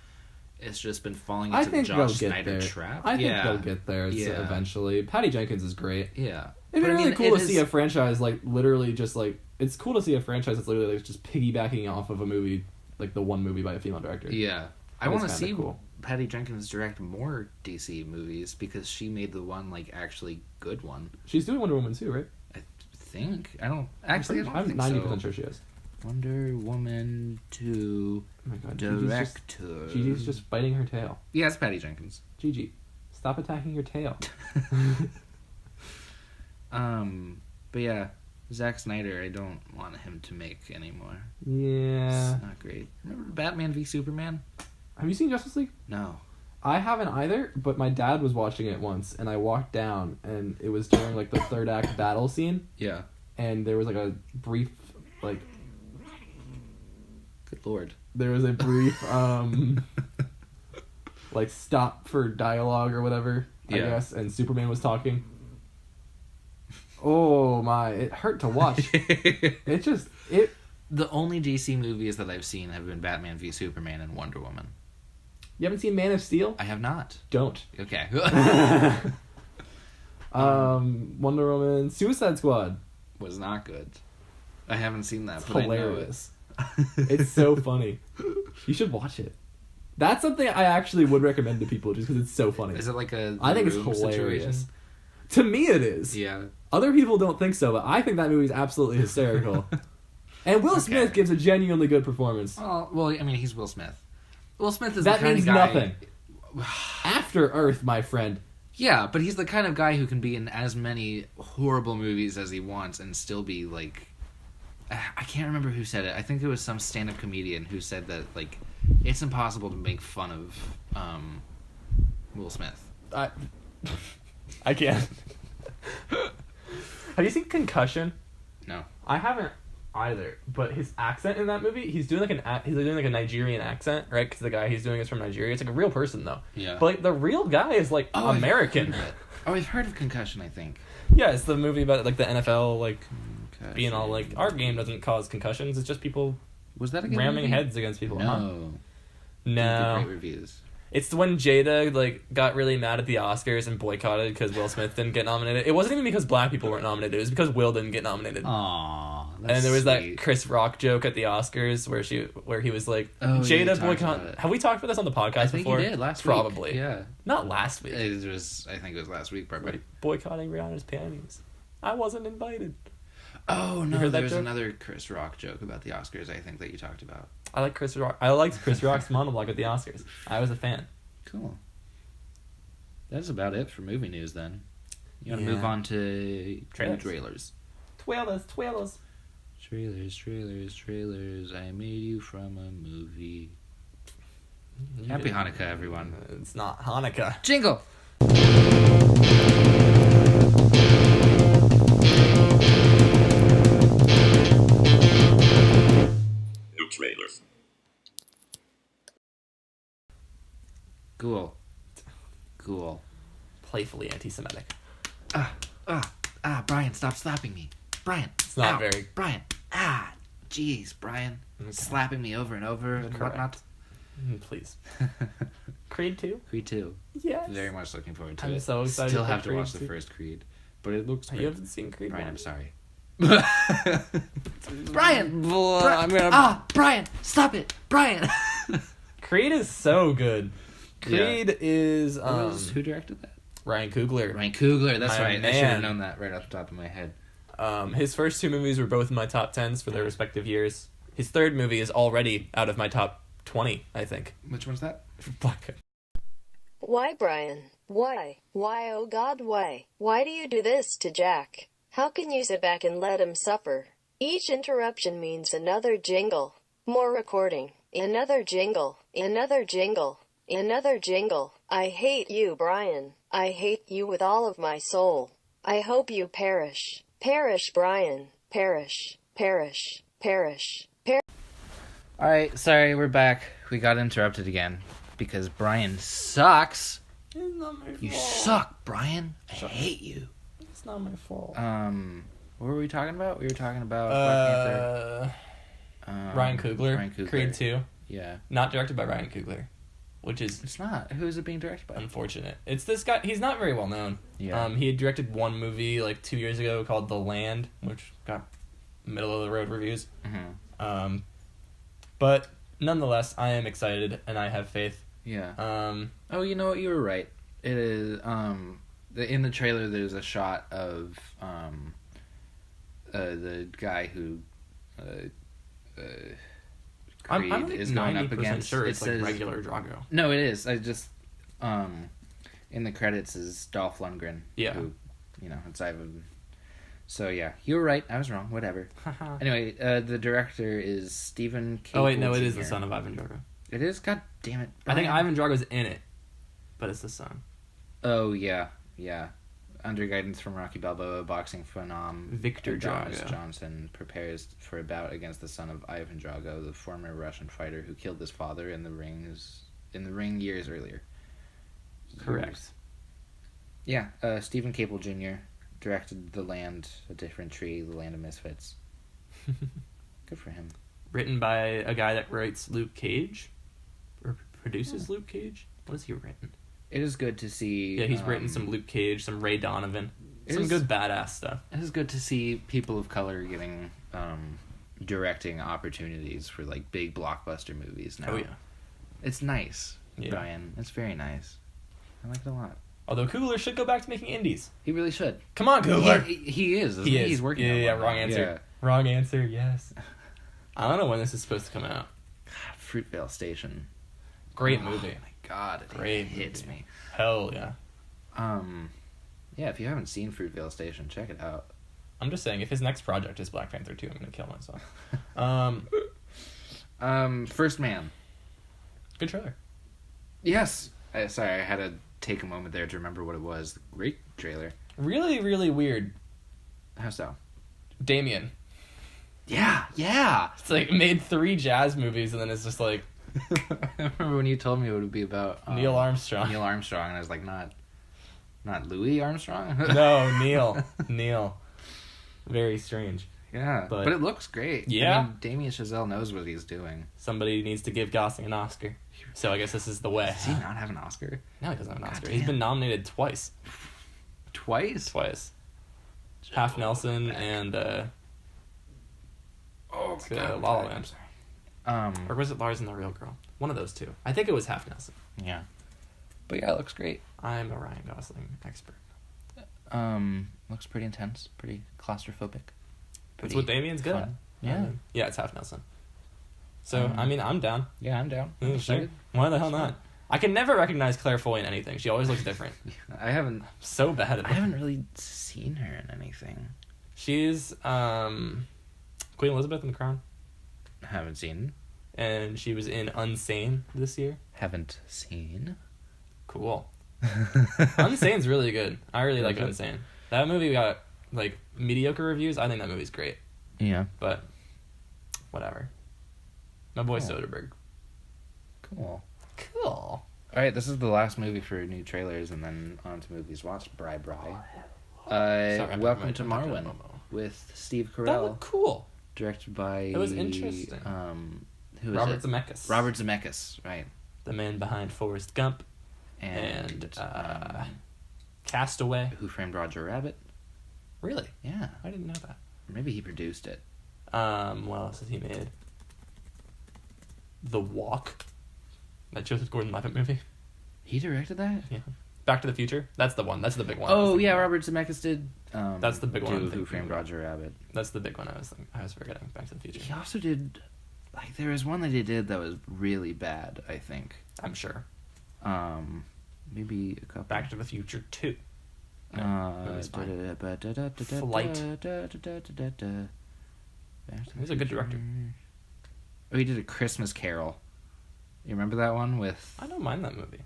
It's just been falling I into the think they'll Josh get Snyder there. trap. I think yeah. they'll get there Yeah. eventually. Patty Jenkins is great. Yeah. It'd be But I really mean, cool it to see is- a franchise like literally just like it's cool to see a franchise that's literally like just piggybacking off of a movie, like the one movie by a female director. Yeah. I That is want to kinda see cool. Patty Jenkins direct more DC movies because she made the one like actually good one. She's doing Wonder Woman too, right? I think. I don't actually. I don't I'm think 90% so. sure she is. Wonder Woman 2 Oh my god, director. Gigi's just biting her tail. Yeah, it's Patty Jenkins. Gigi, stop attacking your tail. But yeah, Zack Snyder. I don't want him to make anymore. Yeah. It's not great. Remember Batman v Superman? Have you seen Justice League? No. I haven't either, but my dad was watching it once, and I walked down, and it was during, like, the third act battle scene, Yeah. and there was, like, a brief, like... Good lord. There was a brief, like, stop for dialogue or whatever, I Yeah. guess, and Superman was talking. Oh, my. It hurt to watch. It just... The only DC movies that I've seen have been Batman v Superman and Wonder Woman. You haven't seen Man of Steel? I have not. Don't. Okay. Wonder Woman, Suicide Squad. Was not good. I haven't seen that, It's but hilarious. I know it. It's so funny. You should watch it. That's something I actually would recommend to people just because it's so funny. Is it like a I think it's Room hilarious. situation? To me, it is. Yeah. Other people don't think so, but I think that movie's absolutely hysterical. And Will Smith gives a genuinely good performance. Oh, well, I mean, he's Will Smith. Will Smith is That the kind means of guy... nothing. After Earth, my friend. Yeah, but he's the kind of guy who can be in as many horrible movies as he wants and still be, like... I can't remember who said it. I think it was some stand-up comedian who said that, like, it's impossible to make fun of Will Smith. I can't. Have you seen Concussion? No. I haven't either. But his accent in that movie, he's doing like a Nigerian accent, right? Because the guy he's doing is from Nigeria. It's like a real person though. Yeah. But like the real guy is like American. I've heard of Concussion, I think. Yeah, it's the movie about like the NFL like Concussion. being all like our game doesn't cause concussions. It's just people Was that a good ramming movie? heads against people. Huh? No. No. Great reviews. It's when Jada like got really mad at the Oscars and boycotted because Will Smith didn't get nominated. It wasn't even because black people weren't nominated. It was because Will didn't get nominated. Aww. And there was sweet. that Chris Rock joke at the Oscars where he was like, Oh, you Jada talked about boycott. it. Have we talked about this on the podcast I think before? you did last Probably. week. Yeah. Not last week. It was. I think it was last week, probably. Boycotting Rihanna's panties. I wasn't invited. Oh You no, heard that there's joke? another Chris Rock joke about the Oscars. I think that you talked about. I like Chris Rock. I liked Chris Rock's monologue at the Oscars. I was a fan. Cool. That's about it for movie news then. You want to Yeah. move on to Trailers. trailers. Trailers. Trailers. I made you from a movie. Happy Hanukkah, everyone. It's not Hanukkah. Jingle. New trailers. Cool. Playfully anti-Semitic. Brian, stop slapping me. Brian. It's not ow. very- Brian. Jeez, Brian. Okay. Slapping me over and over and Correct. whatnot. Please. Creed 2? Creed 2. Yes. Very much looking forward to I'm it. so excited Still for have to Creed watch the 2. first Creed. But it looks great. You haven't seen Creed Brian, 1? I'm sorry. Brian! I'm gonna... Brian! Stop it! Brian! Creed is so good. Yeah. Creed is who directed that? Ryan Coogler. Ryan Coogler, that's My right. I should have man. known that right off the top of my head. His first two movies were both in my top 10s for their respective years. His third movie is already out of my top 20, I think. Which one's that? Black Panther. Why, Brian? Why? Why, oh God, why? Why do you do this to Jack? How can you sit back and let him suffer? Each interruption means another jingle. More recording. Another jingle. Another jingle. Another jingle. I hate you, Brian. I hate you with all of my soul. I hope you perish. Perish, Brian. Perish. Perish. Perish. Alright, sorry, we're back. We got interrupted again. Because Brian sucks. It's not my fault. You suck, Brian. I hate you. It's not my fault. What were we talking about? We were talking about Black Panther. Ryan Coogler. Ryan Coogler. Creed 2. Yeah. Not directed by Ryan Coogler. Which is It's not. Who is it being directed by? unfortunate. It's this guy. He's not very well known. Yeah. He had directed one movie like 2 years ago called The Land, which got middle of the road reviews. Mm-hmm. But nonetheless, I am excited and I have faith. Yeah. Oh, you know what? You were right. It is. In the trailer, there's a shot of the guy who Creed I'm is going up against. sure It it's says like regular Drago. No, it is. I just in the credits is Dolph Lundgren. Yeah. Who, it's Ivan. So yeah, you were right. I was wrong. Whatever. Anyway, the director is Stephen K. Oh wait, no, it Jr. is the son of Ivan Drago. It is. God damn it! I think Brian. Ivan Drago's in it, but it's the son. Oh yeah. Under guidance from Rocky Balboa, boxing phenom Victor Adonis Drago. Johnson prepares for a bout against the son of Ivan Drago, the former Russian fighter who killed his father in the ring years earlier. Correct. Yeah, Stephen Cable Jr. directed The Land, A Different Tree, The Land of Misfits. Good for him. Written by a guy that writes Luke Cage, or produces Luke Cage. What has he written? It is good to see. Yeah, he's written some Luke Cage, some Ray Donovan, some is- good badass stuff. It is good to see people of color getting directing opportunities for like big blockbuster movies now. Oh yeah. It's nice, Yeah. Brian. It's very nice. I like it a lot. Although Coogler should go back to making indies. He really should. Come on, Coogler. He is. Isn't He is. He's working. Yeah, on one wrong now. answer. Yeah. Wrong answer. Yes. I don't know when this is supposed to come out. Fruitvale Station. Great movie. Oh my God, it Great hits movie. me. Hell yeah. Yeah, if you haven't seen Fruitvale Station, check it out. I'm just saying, if his next project is Black Panther 2, I'm gonna kill myself. First Man. Good trailer. Yes. Sorry, I had to take a moment there to remember what it was. Great trailer. Really, really weird. How so? Damien. Yeah. It's like made 3 jazz movies and then it's just like I remember when you told me it would be about Neil Armstrong. Neil Armstrong, and I was like, not Louis Armstrong. No, Neil. Very strange. Yeah, But- but it looks great. Yeah. I mean, Damien Chazelle knows what he's doing. Somebody needs to give Gosling an Oscar. So I guess this is the way. Does he not have an Oscar? No, he doesn't have an Oscar. God He's damn. been nominated twice. Twice? Half Nelson and Oh my God, La La I'm Land. sorry. Or was it Lars and the Real Girl? One of those two. I think it was Half Nelson. Yeah. But yeah, it looks great. I'm a Ryan Gosling expert. Looks pretty intense, pretty claustrophobic. That's what Damien's good at. fun. Yeah. Yeah, it's Half Nelson. So, I mean, I'm down. Yeah, I'm down. I'm Sure. excited. Why the hell not? I can never recognize Claire Foy in anything. She always looks different. I haven't So bad at I it. haven't really seen her in anything. She's Queen Elizabeth in The Crown. Haven't seen. And she was in Unsane this year. Haven't seen. Cool. Unsane's really good. I really like Is it? Unsane. That movie got, like, mediocre reviews. I think that movie's great. Yeah. But, whatever. My boy Cool. Soderbergh. Cool. Cool. All right, this is the last movie for new trailers, and then on to movies watched. Bri. I'm Welcome to my Marwin Momo. with Steve That Carell, looked cool. directed by. It was interesting. Who is Robert it? Zemeckis. Robert Zemeckis, right? The man behind Forrest Gump. And, Castaway. Who Framed Roger Rabbit? Really? Yeah, I didn't know that. maybe he produced it. What else has he made? The Walk. That Joseph Gordon-Levitt movie. He directed that? Yeah. Back to the Future. That's the one. That's the big one. Oh yeah, Robert Zemeckis did. That's the big one I'm do Who thinking Framed of. Roger Rabbit? That's the big one I was forgetting. Back to the Future. He also did. Like there was one that he did that was really bad. I think. I'm sure. Maybe a couple. Back to the Future 2. movie's fine. Flight. He's a good director. Oh, he did A Christmas Carol. You remember that one with? I don't mind that movie.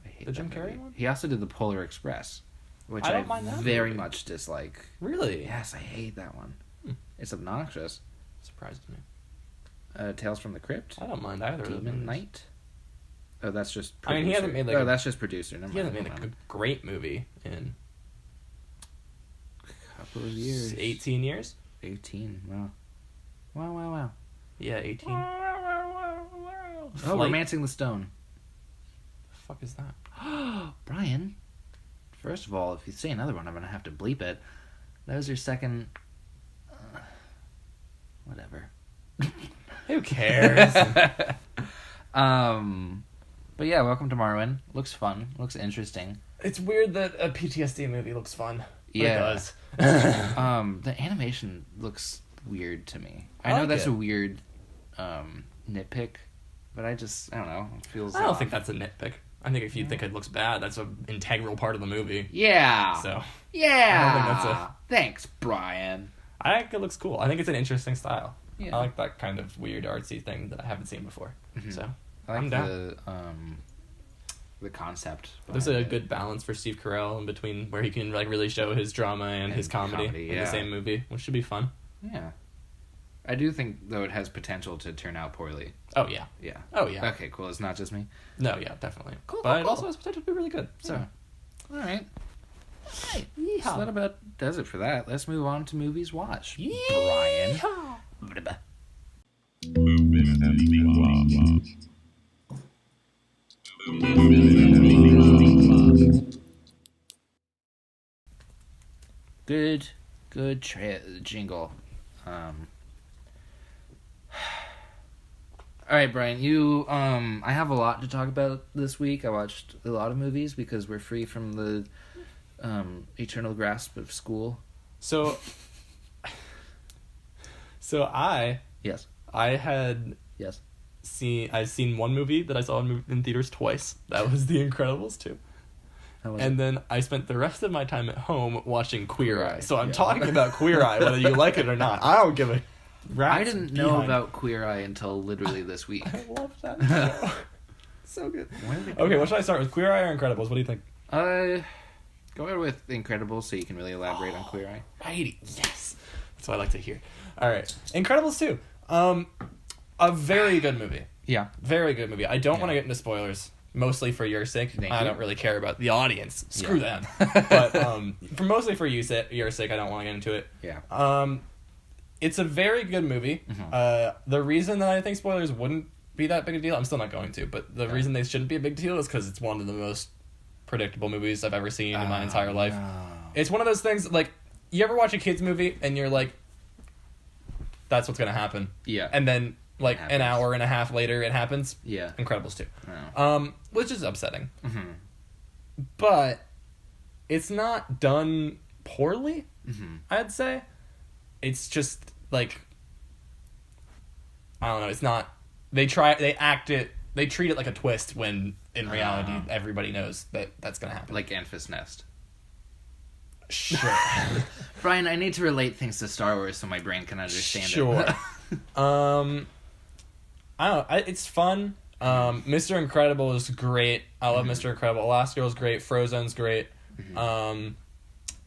I hate The Jim that Carrey movie. one? He also did The Polar Express, which I I, don't mind that very movie. much dislike. Really? Yes, I hate that one. Hmm. It's obnoxious. Surprised me. Tales from the Crypt. I don't mind either of those Demon movies. Knight. Oh, that's just. I mean, he hasn't producer. made, like, Oh, a- that's just producer. Never He hasn't mind. made Hold a on. great movie in Couple of years. 18 years? 18. Wow. Wow. Yeah, 18. Oh, Flight. Romancing the Stone. The fuck is that? Brian, first of all, if you say another one, I'm going to have to bleep it. That was your second. Whatever. Who cares? But yeah, welcome to Marwin. Looks fun. Looks interesting. It's weird that a PTSD movie looks fun. But Yeah. it does. The animation looks weird to me. I I know like that's it. a weird nitpick, but I don't know. It feels. I don't off. think that's a nitpick. I think if you think it looks bad, that's an integral part of the movie. Yeah. So, Yeah. I don't think that's Thanks, Brian. I think it looks cool. I think it's an interesting style. Yeah. I like that kind of weird artsy thing that I haven't seen before. So I like I'm down. the concept. There's a behind it. good balance for Steve Carell in between where he can like really show his drama and his comedy in yeah. the same movie, which should be fun. Yeah. I do think, though, it has potential to turn out poorly. Oh yeah. Yeah. Oh yeah. Okay, cool. It's not just me. No, yeah, definitely. Cool, But cool, it cool. also has potential to be really good. So All right. So that about does it for that. Let's move on to movies watched. Brian. Good jingle. All right, Brian. You I have a lot to talk about this week. I watched a lot of movies because we're free from the eternal grasp of school. So I Yes. had Yes. I've seen one movie that I saw in theaters twice. That was The Incredibles 2. How was And then I spent the rest of my time at home watching Queer Eye. So I'm Yeah. talking about Queer Eye, whether you like it or not. I don't give a rat's I didn't know behind. about Queer Eye until literally this week. I love that show. So good. When did it Okay, come what should I start with? Queer Eye or Incredibles? What do you think? Go ahead with Incredibles so you can really elaborate on Queer Eye. Righty. Yes. That's what I like to hear. All right. Incredibles 2. A very good movie. Yeah. Very good movie. I don't Yeah. want to get into spoilers, mostly for your sake. Thank I you. don't really care about the audience. Screw Yeah. them. But mostly for your sake, I don't want to get into it. Yeah. It's a very good movie. The reason that I think spoilers wouldn't be that big a deal, I'm still not going to, but the reason they shouldn't be a big deal is because it's one of the most predictable movies I've ever seen in my entire life. No. It's one of those things, like, you ever watch a kid's movie and you're like, that's what's going to happen. Yeah. And then, like, It an happens. hour and a half later, it happens. Yeah. Incredibles 2. Oh. Which is upsetting. Mm-hmm. But it's not done poorly, Mm-hmm. I'd say. It's just, like, I don't know, it's not, they treat it like a twist when, in reality, everybody knows that that's going to happen. Like Enfys Nest. Sure. Brian, I need to relate things to Star Wars so my brain can understand Sure. it. I don't know. It's fun. Mr. Incredible is great. I love Mr. Incredible. Elastigirl's great. Frozen's great.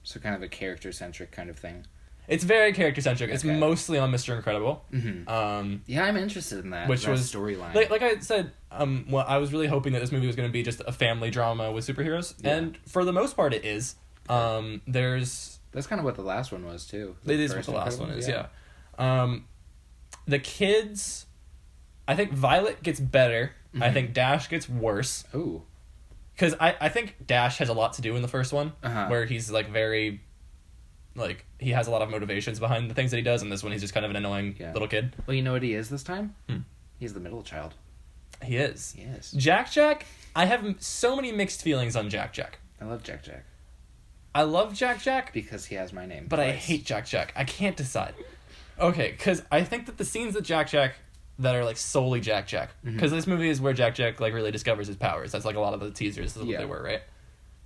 So kind of a character-centric kind of thing. It's very character-centric. It's Okay. mostly on Mr. Incredible. Yeah, I'm interested in that. Which that was storyline. Like I said, well, I was really hoping that this movie was going to be just a family drama with superheroes, Yeah. and for the most part, it is. There's That's kind of what the last one was too. it is what first the last one Incredibles, is, yeah. The kids, I think Violet gets better. I think Dash gets worse. Ooh. Because I think Dash has a lot to do in the first one, where he's, like, very, like, he has a lot of motivations behind the things that he does, and this one he's just kind of an annoying little kid. Well, you know what he is this time? He's the middle child. He is. Yes. Jack, I have so many mixed feelings on Jack. I love Jack Jack I love Jack, because he has my name. but I twice. hate Jack. I can't decide. Okay, because I think that the scenes that Jack that are, like, solely Jack, because this movie is where Jack, like, really discovers his powers. That's, like, a lot of the teasers is what they were, right?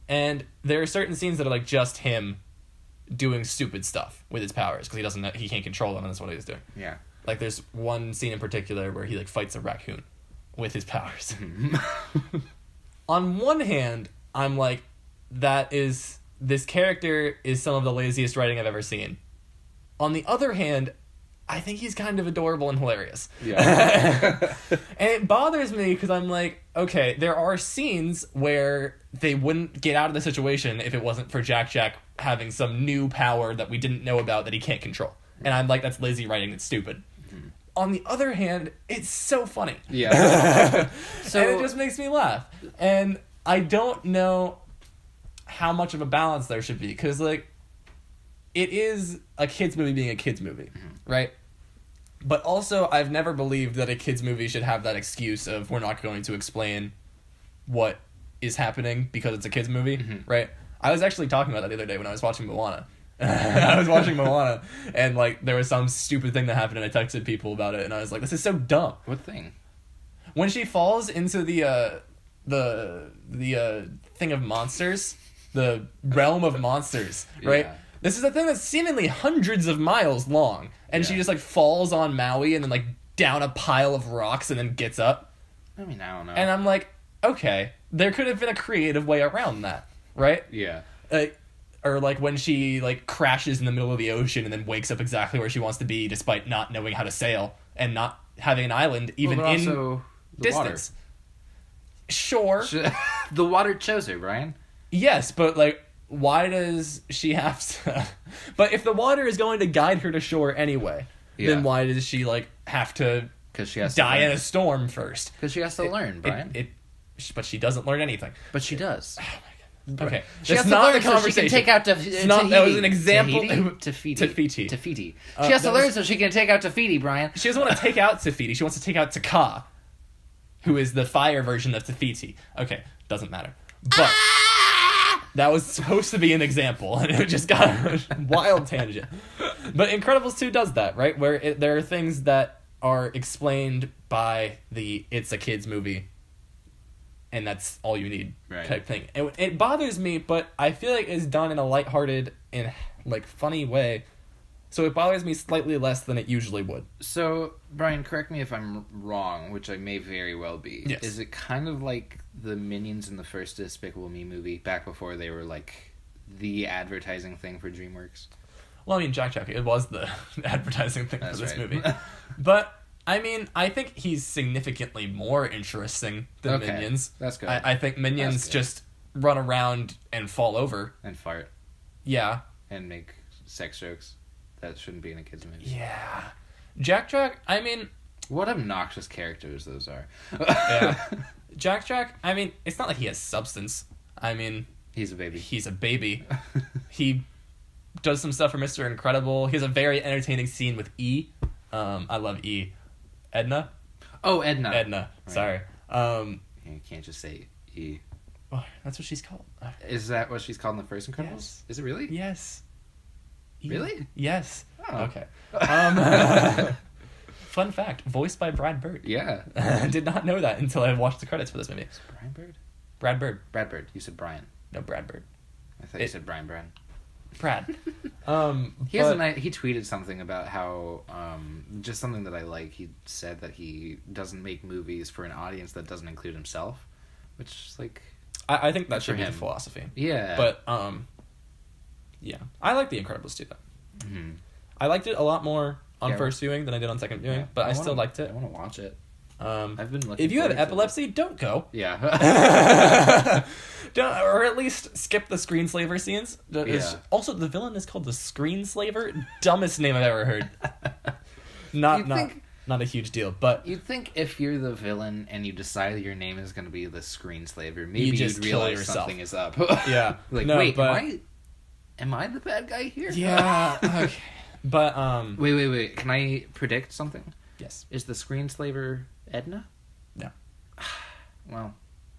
And there are certain scenes that are, like, just him doing stupid stuff with his powers, because he can't control them, and that's what he's doing. Yeah. Like, there's one scene in particular where he, like, fights a raccoon with his powers. On one hand, I'm like, this character is some of the laziest writing I've ever seen. On the other hand, I think he's kind of adorable and hilarious. Yeah. And it bothers me because I'm like, okay, there are scenes where they wouldn't get out of the situation if it wasn't for Jack having some new power that we didn't know about that he can't control. And I'm like, that's lazy writing, it's stupid. On the other hand, it's so funny. Yeah. So, and it just makes me laugh. And I don't know how much of a balance there should be, because, like, it is a kid's movie being a kid's movie, right? But also, I've never believed that a kid's movie should have that excuse of, we're not going to explain what is happening because it's a kid's movie, right? I was actually talking about that the other day when I was watching Moana. I was watching Moana, and, like, there was some stupid thing that happened, and I texted people about it, and I was like, this is so dumb. What thing? When she falls into the thing of monsters, the realm of monsters, right? Yeah. This is a thing that's seemingly hundreds of miles long, and she Yeah. just like falls on Maui and then like down a pile of rocks and then gets up. I mean, I don't know. And I'm like, okay, there could have been a creative way around that, right? yeah. Or like when she like crashes in the middle of the ocean and then wakes up exactly where she wants to be, despite not knowing how to sail and not having an island even Well, but in also the distance. Sure. water. The water chose her, Brian. Yes, but like, why does she have to? But if the water is going to guide her to shore anyway, Yeah. then why does she like have to Because she has die to in learn. a storm first? Because she has to learn, Brian. But she doesn't learn anything. But she does. Okay, She that's has to not learn the so she conversation. can take out It's not- that was an example- Tafiti. Tafiti. Tafiti. She has to that learn was- so she can take out Tafiti, Brian. She doesn't want to take out Tafiti. She wants to take out Taka, who is the fire version of Tafiti. Okay, doesn't matter. But that was supposed to be an example, and it just got a wild tangent. But Incredibles 2 does that, right? Where there are things that are explained by the "it's a kids movie," and that's all you need Right. type thing. It bothers me, but I feel like it's done in a lighthearted and like funny way. So it bothers me slightly less than it usually would. So, Brian, correct me if I'm wrong, which I may very well be. Yes. Is it kind of like the Minions in the first Despicable Me movie, back before they were like the advertising thing for DreamWorks? Well, I mean, Jack, it was the advertising thing That's for this right. movie. But, I mean, I think he's significantly more interesting than Okay, Minions. that's good. I think Minions That's good. just run around and fall over. And fart. Yeah. And make sex jokes. That shouldn't be in a kid's movie. Yeah. Jack, I mean, What obnoxious characters those are. yeah. Jack, I mean, it's not like he has substance. I mean, He's a baby. he's a baby. He does some stuff for Mr. Incredible. He has a very entertaining scene with E. I love E. Edna? Oh, Edna. Edna. Right. Sorry. You can't just say E. Oh, that's what she's called. Is that what she's called in the first Incredibles? Yes. Is it really? Yes. E. Really? Yes. Oh. Okay. Fun fact: voiced by Brad Bird. Yeah. I did not know that until I watched the credits for this movie. Brian Bird? Brad Bird. Brad Bird. You said Brian. No, Brad Bird. I thought you said Brian Brad. Brad. He has but- he tweeted something about how just something that I like. He said that he doesn't make movies for an audience that doesn't include himself, which is like I think that Good should for be the him. philosophy. yeah. But yeah, I like The Incredibles too. Though Mhm. I liked it a lot more on Yeah. first viewing than I did on second viewing, but I still wanna- liked I it. want to watch it. If I've been looking. you have forward to it. epilepsy, don't go. Yeah. Don't, or at least skip the screenslaver scenes. Yeah. Also, the villain is called the Screenslaver. Dumbest name I've ever heard. You'd think- Not a huge deal, but You'd think if you're the villain and you decide your name is going to be the Screenslaver, maybe just you'd kill realize yourself. something is up. yeah, Like, no, wait, but am I the bad guy here? yeah, okay, but Wait. Can I predict something? yes, Is the Screenslaver Edna? No. Well,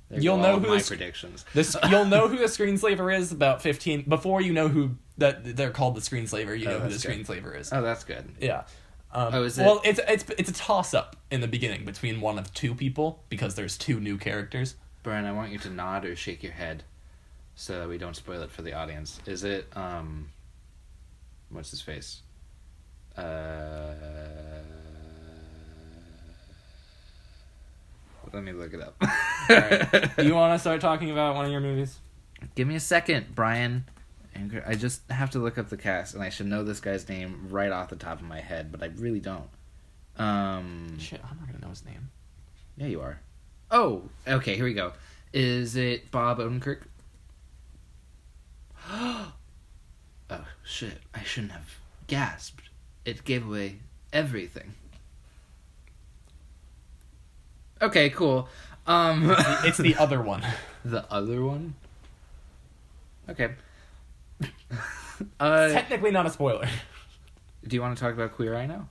there You'll go know all who my the- predictions. you'll know who the Screenslaver is about 15 before you know who that they're called the Screenslaver. You Oh, know who the that's good. Screenslaver is. Oh, that's good. Yeah. Is it? Well, it's a toss up in the beginning between one of two people because there's two new characters. Brian, I want you to nod or shake your head so that we don't spoil it for the audience. Is it, what's his face? Let me look it up. Alright. Do you want to start talking about one of your movies? Give me a second, Brian. I just have to look up the cast, and I should know this guy's name right off the top of my head, but I really don't. Shit, I'm not gonna know his name. Yeah, you are. Oh, okay, here we go. Is it Bob Odenkirk? Oh, shit. I shouldn't have gasped. It gave away everything. Okay, cool. It's the other one. The other one? Okay. Technically not a spoiler. Do you want to talk about Queer Eye now?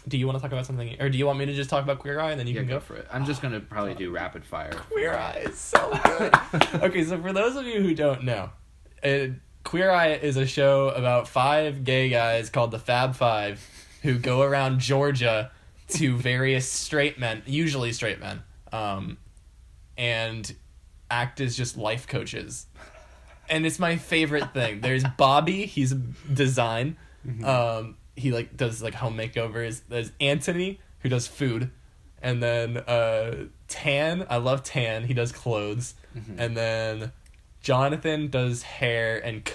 Do you want to talk about something, or do you want me to just talk about Queer Eye and then you Yeah, can go for it. I'm just gonna probably do rapid fire. Queer Eye is so good. Okay, so for those of you who don't know, Queer Eye is a show about 5 gay guys called the Fab Five who go around Georgia to various straight men, usually straight men, and act as just life coaches and it's my favorite thing. There's Bobby, he's design. He like does like home makeovers. There's Anthony, who does food. And then Tan, I love Tan, he does clothes. And then Jonathan does hair, and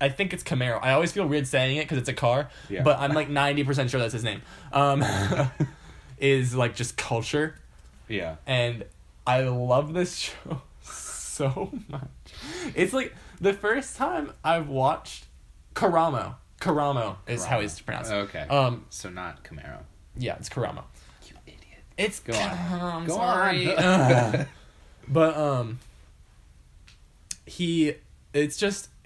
I think it's Camaro. I always feel weird saying it because it's a car, but I'm like 90% sure that's his name. Is like just culture. Yeah. And I love this show so much. It's like the first time I've watched Karamo. Karamo is how he's pronounced. Okay. So not Camaro. Yeah, it's Karamo. You idiot. It's Go on. Go sorry. on. But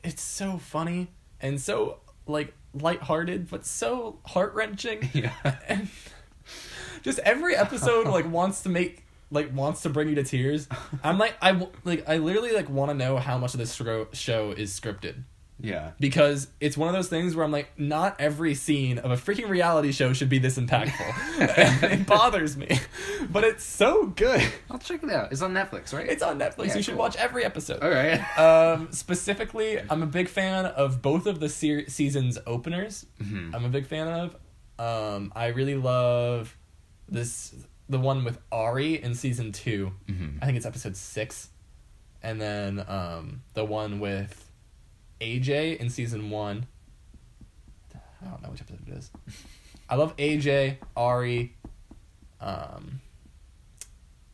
it's so funny and so like lighthearted, but so heart-wrenching. Yeah. And just every episode like wants to bring you to tears. I'm like I literally like want to know how much of this show is scripted. Yeah. Because it's one of those things where I'm like, not every scene of a freaking reality show should be this impactful. It bothers me. But it's so good. I'll check it out. It's on Netflix, right? It's on Netflix. You should watch every episode. All right. Specifically, I'm a big fan of both of the season's openers. I'm a big fan of. I really love the one with Ari in season 2. I think it's episode 6. And then the one with AJ in season 1. I don't know which episode it is. I love AJ, Ari. Is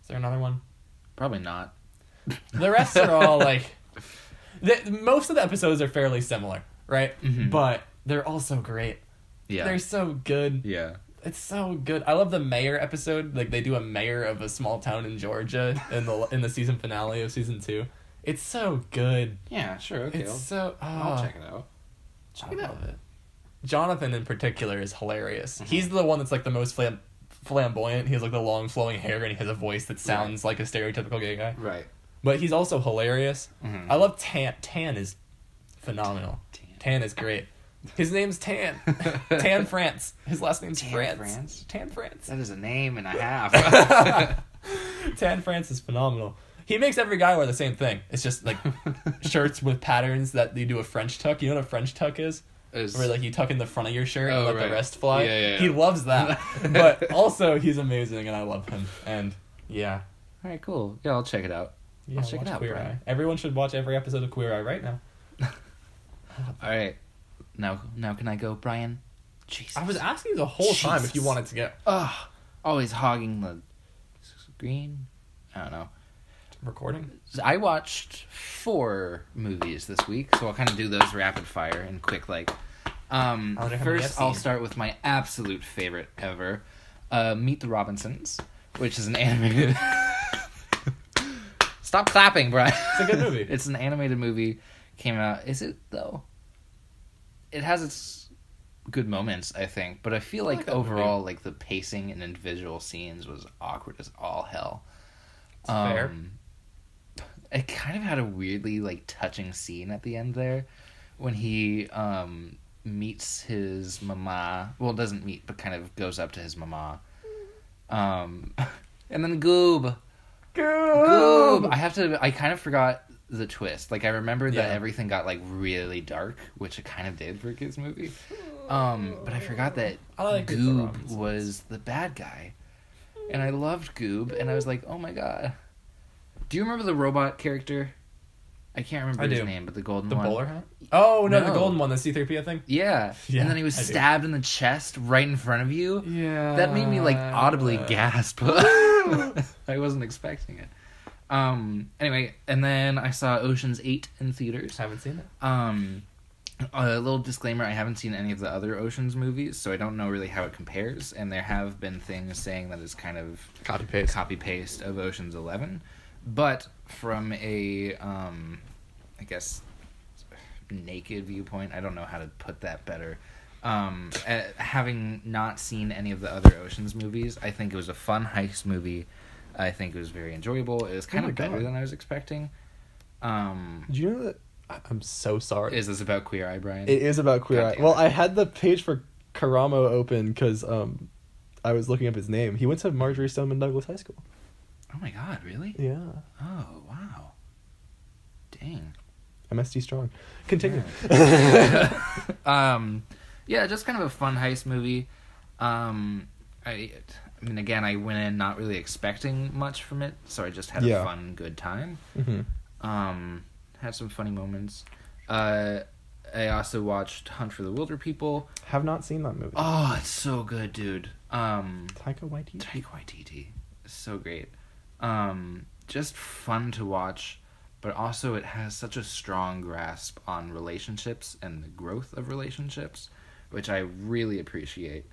there another one? Probably not. The rest are all like... most of the episodes are fairly similar, right? But they're all so great. Yeah. They're so good. Yeah. It's so good. I love the mayor episode. Like, they do a mayor of a small town in Georgia in the season finale of season 2. It's so good. Yeah, sure. Okay. I'll check it out. I love it. Jonathan in particular is hilarious. He's the one that's like the most flamboyant. He has like the long flowing hair and he has a voice that sounds like a stereotypical gay guy. Right. But he's also hilarious. I love Tan. Tan is phenomenal. Tan is great. His name's Tan. Tan France. His last name's France. Tan France. That is a name and a half. Tan France is phenomenal. He makes every guy wear the same thing. It's just like shirts with patterns that you do a French tuck. You know what a French tuck is? Where like you tuck in the front of your shirt and let the rest fly. Yeah. He loves that. But also he's amazing and I love him. And yeah. All right, cool. Yeah, I'll check it out. Yeah, I'll check it out. Queer Eye. Everyone should watch every episode of Queer Eye right now. All right. Now can I go, Brian? Jesus. I was asking you the whole time if you wanted to go. Always hogging the screen. I don't know. Recording? I watched 4 movies this week, so I'll kind of do those rapid fire and quick like. First, I'll start with my absolute favorite ever, Meet the Robinsons, which is an animated... Stop clapping, Brian. It's a good movie. It's an animated movie. Came out... Is it, though? It has its good moments, I think, but I feel like overall, movie. Like, the pacing and individual scenes was awkward as all hell. It's fair. It kind of had a weirdly, like, touching scene at the end there when he meets his mama. Well, doesn't meet, but kind of goes up to his mama. And then Goob. I kind of forgot the twist. Like, I remember that everything got, like, really dark, which it kind of did for a kid's movie. But I forgot that Goob was the bad guy. And I loved Goob, and I was like, oh my god. Do you remember the robot character? I can't remember his name, but the golden one. The bowler hat? Oh, no, the golden one, the C-3PO thing? Yeah. And then he was stabbed in the chest right in front of you. Yeah. That made me, like, audibly gasp. I wasn't expecting it. Anyway, and then I saw Ocean's 8 in theaters. Haven't seen it. A little disclaimer, I haven't seen any of the other Ocean's movies, so I don't know really how it compares, and there have been things saying that it's kind of copy-paste of Ocean's 11. But from a, I guess, naked viewpoint, I don't know how to put that better. Having not seen any of the other Ocean's movies, I think it was a fun heist movie. I think it was very enjoyable. It was kind of better than I was expecting. Did you know that? I'm so sorry. Is this about Queer Eye, Brian? It is about Queer Eye. Well, I had the page for Karamo open because I was looking up his name. He went to Marjorie Stoneman Douglas High School. Oh my god, really? Yeah. Oh, wow. Dang. MST strong. Continue. Yeah, just kind of a fun heist movie. I mean, again, I went in not really expecting much from it, so I just had a fun, good time. Mm-hmm. Had some funny moments. I also watched Hunt for the Wilder People. Have not seen that movie. Oh, it's so good, dude. Taika Waititi. Taika Waititi. It's so great. Just fun to watch, but also it has such a strong grasp on relationships and the growth of relationships, which I really appreciate.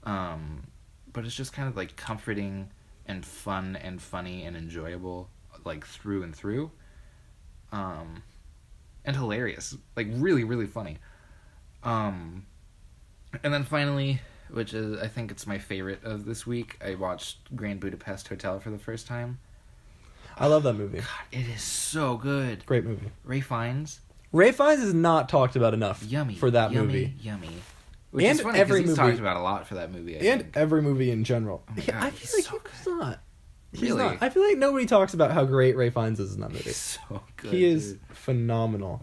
But it's just kind of like comforting and fun and funny and enjoyable, like through and through. And hilarious, like really, really funny. And then finally, which is, I think it's my favorite of this week, I watched Grand Budapest Hotel for the first time. I love that movie. God, it is so good. Great movie. Ray Fiennes, Ray Fiennes is not talked about enough. yummy for that yummy, movie. Yummy. Which And is funny every because he's movie- talked about a lot for that movie. I And think. every movie in general. Oh my God, I he's feel like so he's not. He's Really? not. I feel like nobody talks about how great Ray Fiennes is in that movie. He's so good. He is dude. phenomenal.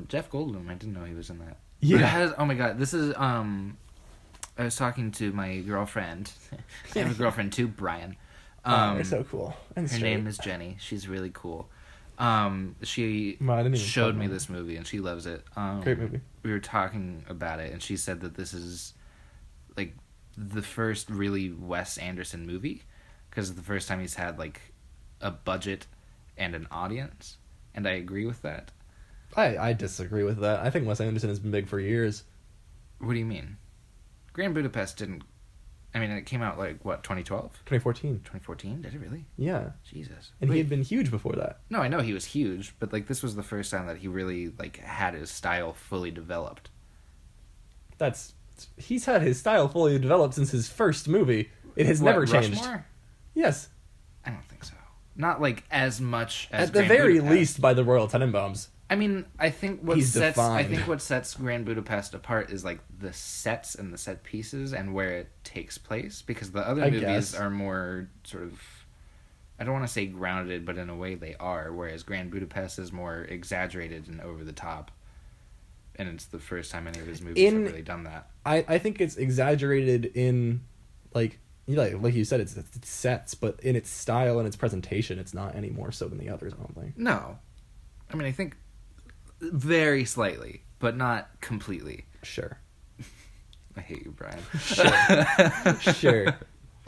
Jeff Goldblum. I didn't know he was in that. Yeah. But it has, oh my god, this is I was talking to my girlfriend. I have a girlfriend too, Brian. They're so cool. And Her straight. name is Jenny. She's really cool. She Well, I didn't even showed tell me them. this movie and she loves it. Great movie. We were talking about it and she said that this is like the first really Wes Anderson movie because it's the first time he's had like a budget and an audience, and I agree with that. I disagree with that. I think Wes Anderson has been big for years. What do you mean? Grand Budapest didn't. I mean, it came out like what, 2012, 2014. 2014? Did it really? Yeah. Jesus. And he Wait. had been huge before that. No, I know he was huge, but like this was the first time that he really like had his style fully developed. He's had his style fully developed since his first movie. It has What, never changed. Rushmore? Yes. I don't think so. Not like as much as At the Grand very Budapest. least by the Royal Tenenbaums. I mean, I think He's defined. what sets Grand Budapest apart is like the sets and the set pieces and where it takes place, because the other I movies guess. are more sort of, I don't want to say grounded, but in a way they are, whereas Grand Budapest is more exaggerated and over the top. And it's the first time any of his movies have really done that. I think it's exaggerated in like you said, it's sets, but in its style and its presentation, it's not any more so than the others, I don't think. No. I mean, I think very slightly, but not completely. Sure. I hate you, Brian. Sure.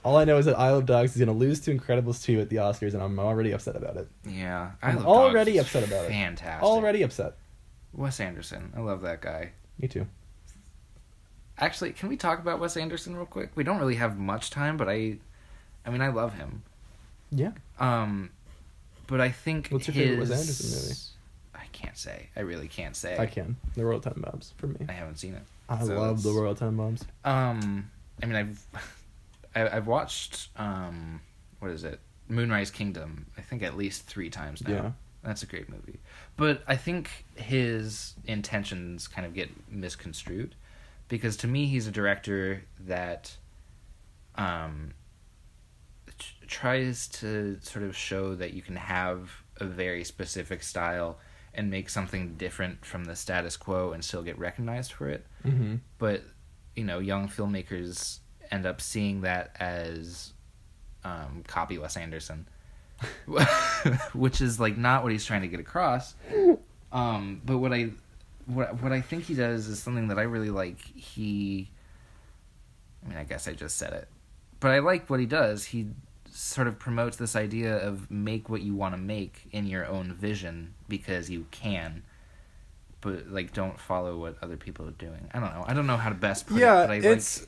All I know is that Isle of Dogs is going to lose to Incredibles 2 at the Oscars, and I'm already upset about it. Yeah. I'm Isle of already Dogs is upset about it. Fantastic. Already upset. Wes Anderson. I love that guy. Me too. Actually, can we talk about Wes Anderson real quick? We don't really have much time, but I mean, I love him. Yeah. But I think What's your favorite Wes Anderson movie? I can't say. I really can't say. I can. The Royal Tenenbaums for me. I haven't seen it. I So love the it's- Royal Tenenbaums. I mean, I've watched what is it? Moonrise Kingdom. I think at least 3 times now. Yeah. That's a great movie. But I think his intentions kind of get misconstrued, because to me he's a director that tries to sort of show that you can have a very specific style and make something different from the status quo and still get recognized for it. Mm-hmm. But, you know, young filmmakers end up seeing that as copy Wes Anderson, which is like not what he's trying to get across. But what I think he does is something that I really like. I guess I just said it, but I like what he does. He sort of promotes this idea of make what you want to make in your own vision because you can, but like don't follow what other people are doing. I don't know how to best put it, but it's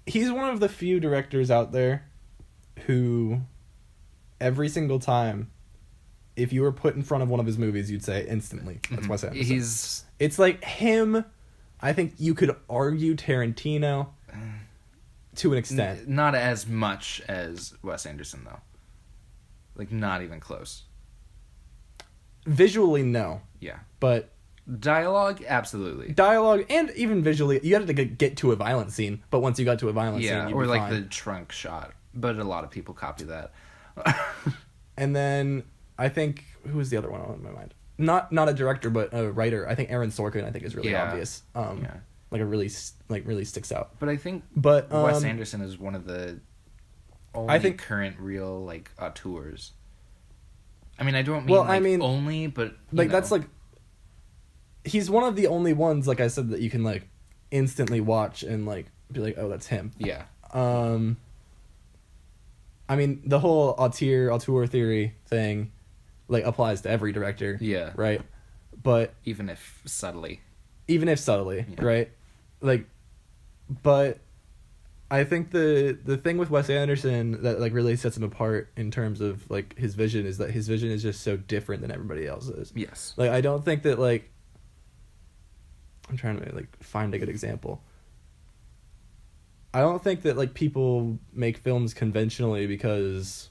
he's one of the few directors out there who every single time, if you were put in front of one of his movies, you'd say instantly, that's Wes Anderson. It's like him. I think you could argue Tarantino to an extent. Not as much as Wes Anderson, though. Like, not even close. Visually, no. Yeah. But dialogue, absolutely. Dialogue, and even visually, you had to get to a violent scene, but once you got to a violent scene, you'd or be like fine. the trunk shot. But a lot of people copy that. And then I think who was the other one on my mind? Not a director, but a writer. I think Aaron Sorkin. I think is really obvious. Like really sticks out. But I think Wes Anderson is one of the only current real like auteurs. I mean, I don't mean only, but like that's like he's one of the only ones, like I said, that you can like instantly watch and like be like, oh, that's him. Yeah. I mean, the whole auteur theory thing, like, applies to every director. Yeah. Right? But... Even if subtly. Yeah. Right? Like, but I think the thing with Wes Anderson that, like, really sets him apart in terms of, like, his vision is that his vision is just so different than everybody else's. Yes. Like, I don't think that, like... I'm trying to, like, find a good example. I don't think that like people make films conventionally because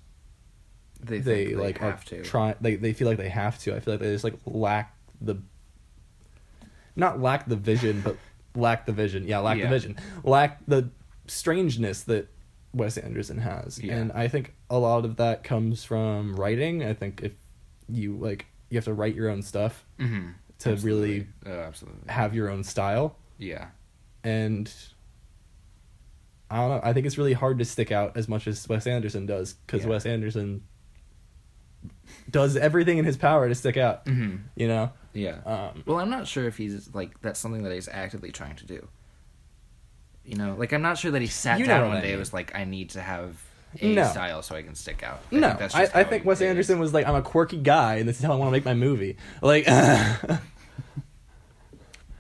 they like have to. They feel like they have to. I feel like they just like lack the vision, but lack the vision. Yeah, lack the vision. Lack the strangeness that Wes Anderson has. Yeah. And I think a lot of that comes from writing. I think if you like you have to write your own stuff to really have your own style. Yeah. And I don't know. I think it's really hard to stick out as much as Wes Anderson does, because Wes Anderson does everything in his power to stick out. Mm-hmm. You know? Yeah. Well, I'm not sure if he's like that's something that he's actively trying to do. You know, like I'm not sure that he sat down one day and was like, I need to have a style so I can stick out. I think Wes Anderson was like, I'm a quirky guy, and this is how I want to make my movie. Like.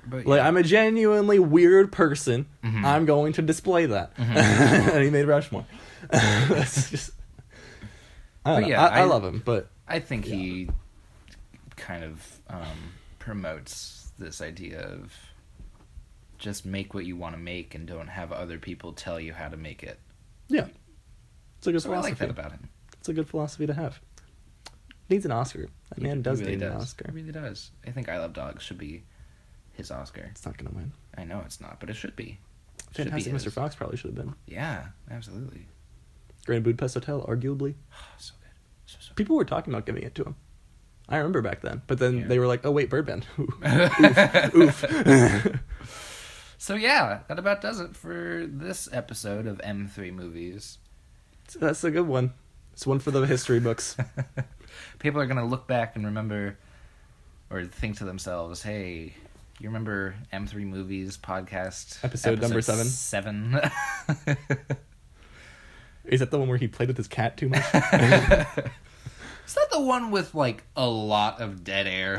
But, like I'm a genuinely weird person. Mm-hmm. I'm going to display that. Mm-hmm. And he made Rushmore. That's just. I love him, but I think he kind of promotes this idea of just make what you want to make and don't have other people tell you how to make it. Yeah, it's a good philosophy. I like that about him. It's a good philosophy to have. Needs an Oscar. That man does need an Oscar. He really does. I think I Love Dogs should be his Oscar. It's not gonna win. I know it's not, but it should be. Fantastic Mr. Fox probably should have been. Yeah, absolutely. Grand Budapest Hotel, arguably. So good. So People were talking about giving it to him. I remember back then. But then they were like, oh wait, Birdman. Oof. So yeah, that about does it for this episode of M3 Movies. That's a good one. It's one for the history books. People are going to look back and remember or think to themselves, hey, you remember M3 Movies podcast? Episode number 7? 7. Is that the one where he played with his cat too much? Is that the one with, like, a lot of dead air?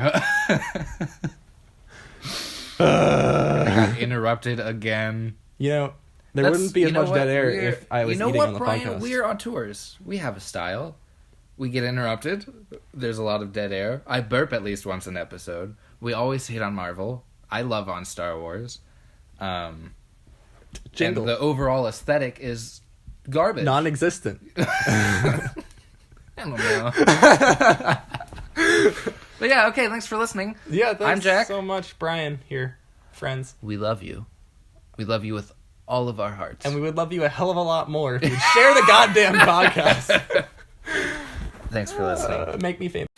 I got interrupted again. You know, there wouldn't be as much dead air if I was eating on the Brian? podcast. We're auteurs. We have a style. We get interrupted. There's a lot of dead air. I burp at least once an episode. We always hate on Marvel. I love on Star Wars. And the overall aesthetic is garbage. Non-existent. I don't know. But yeah, okay, thanks for listening. Yeah, thanks I'm Jack. So much. Brian here. Friends. We love you. We love you with all of our hearts. And we would love you a hell of a lot more if you'd share the goddamn podcast. Thanks for listening. Make me famous.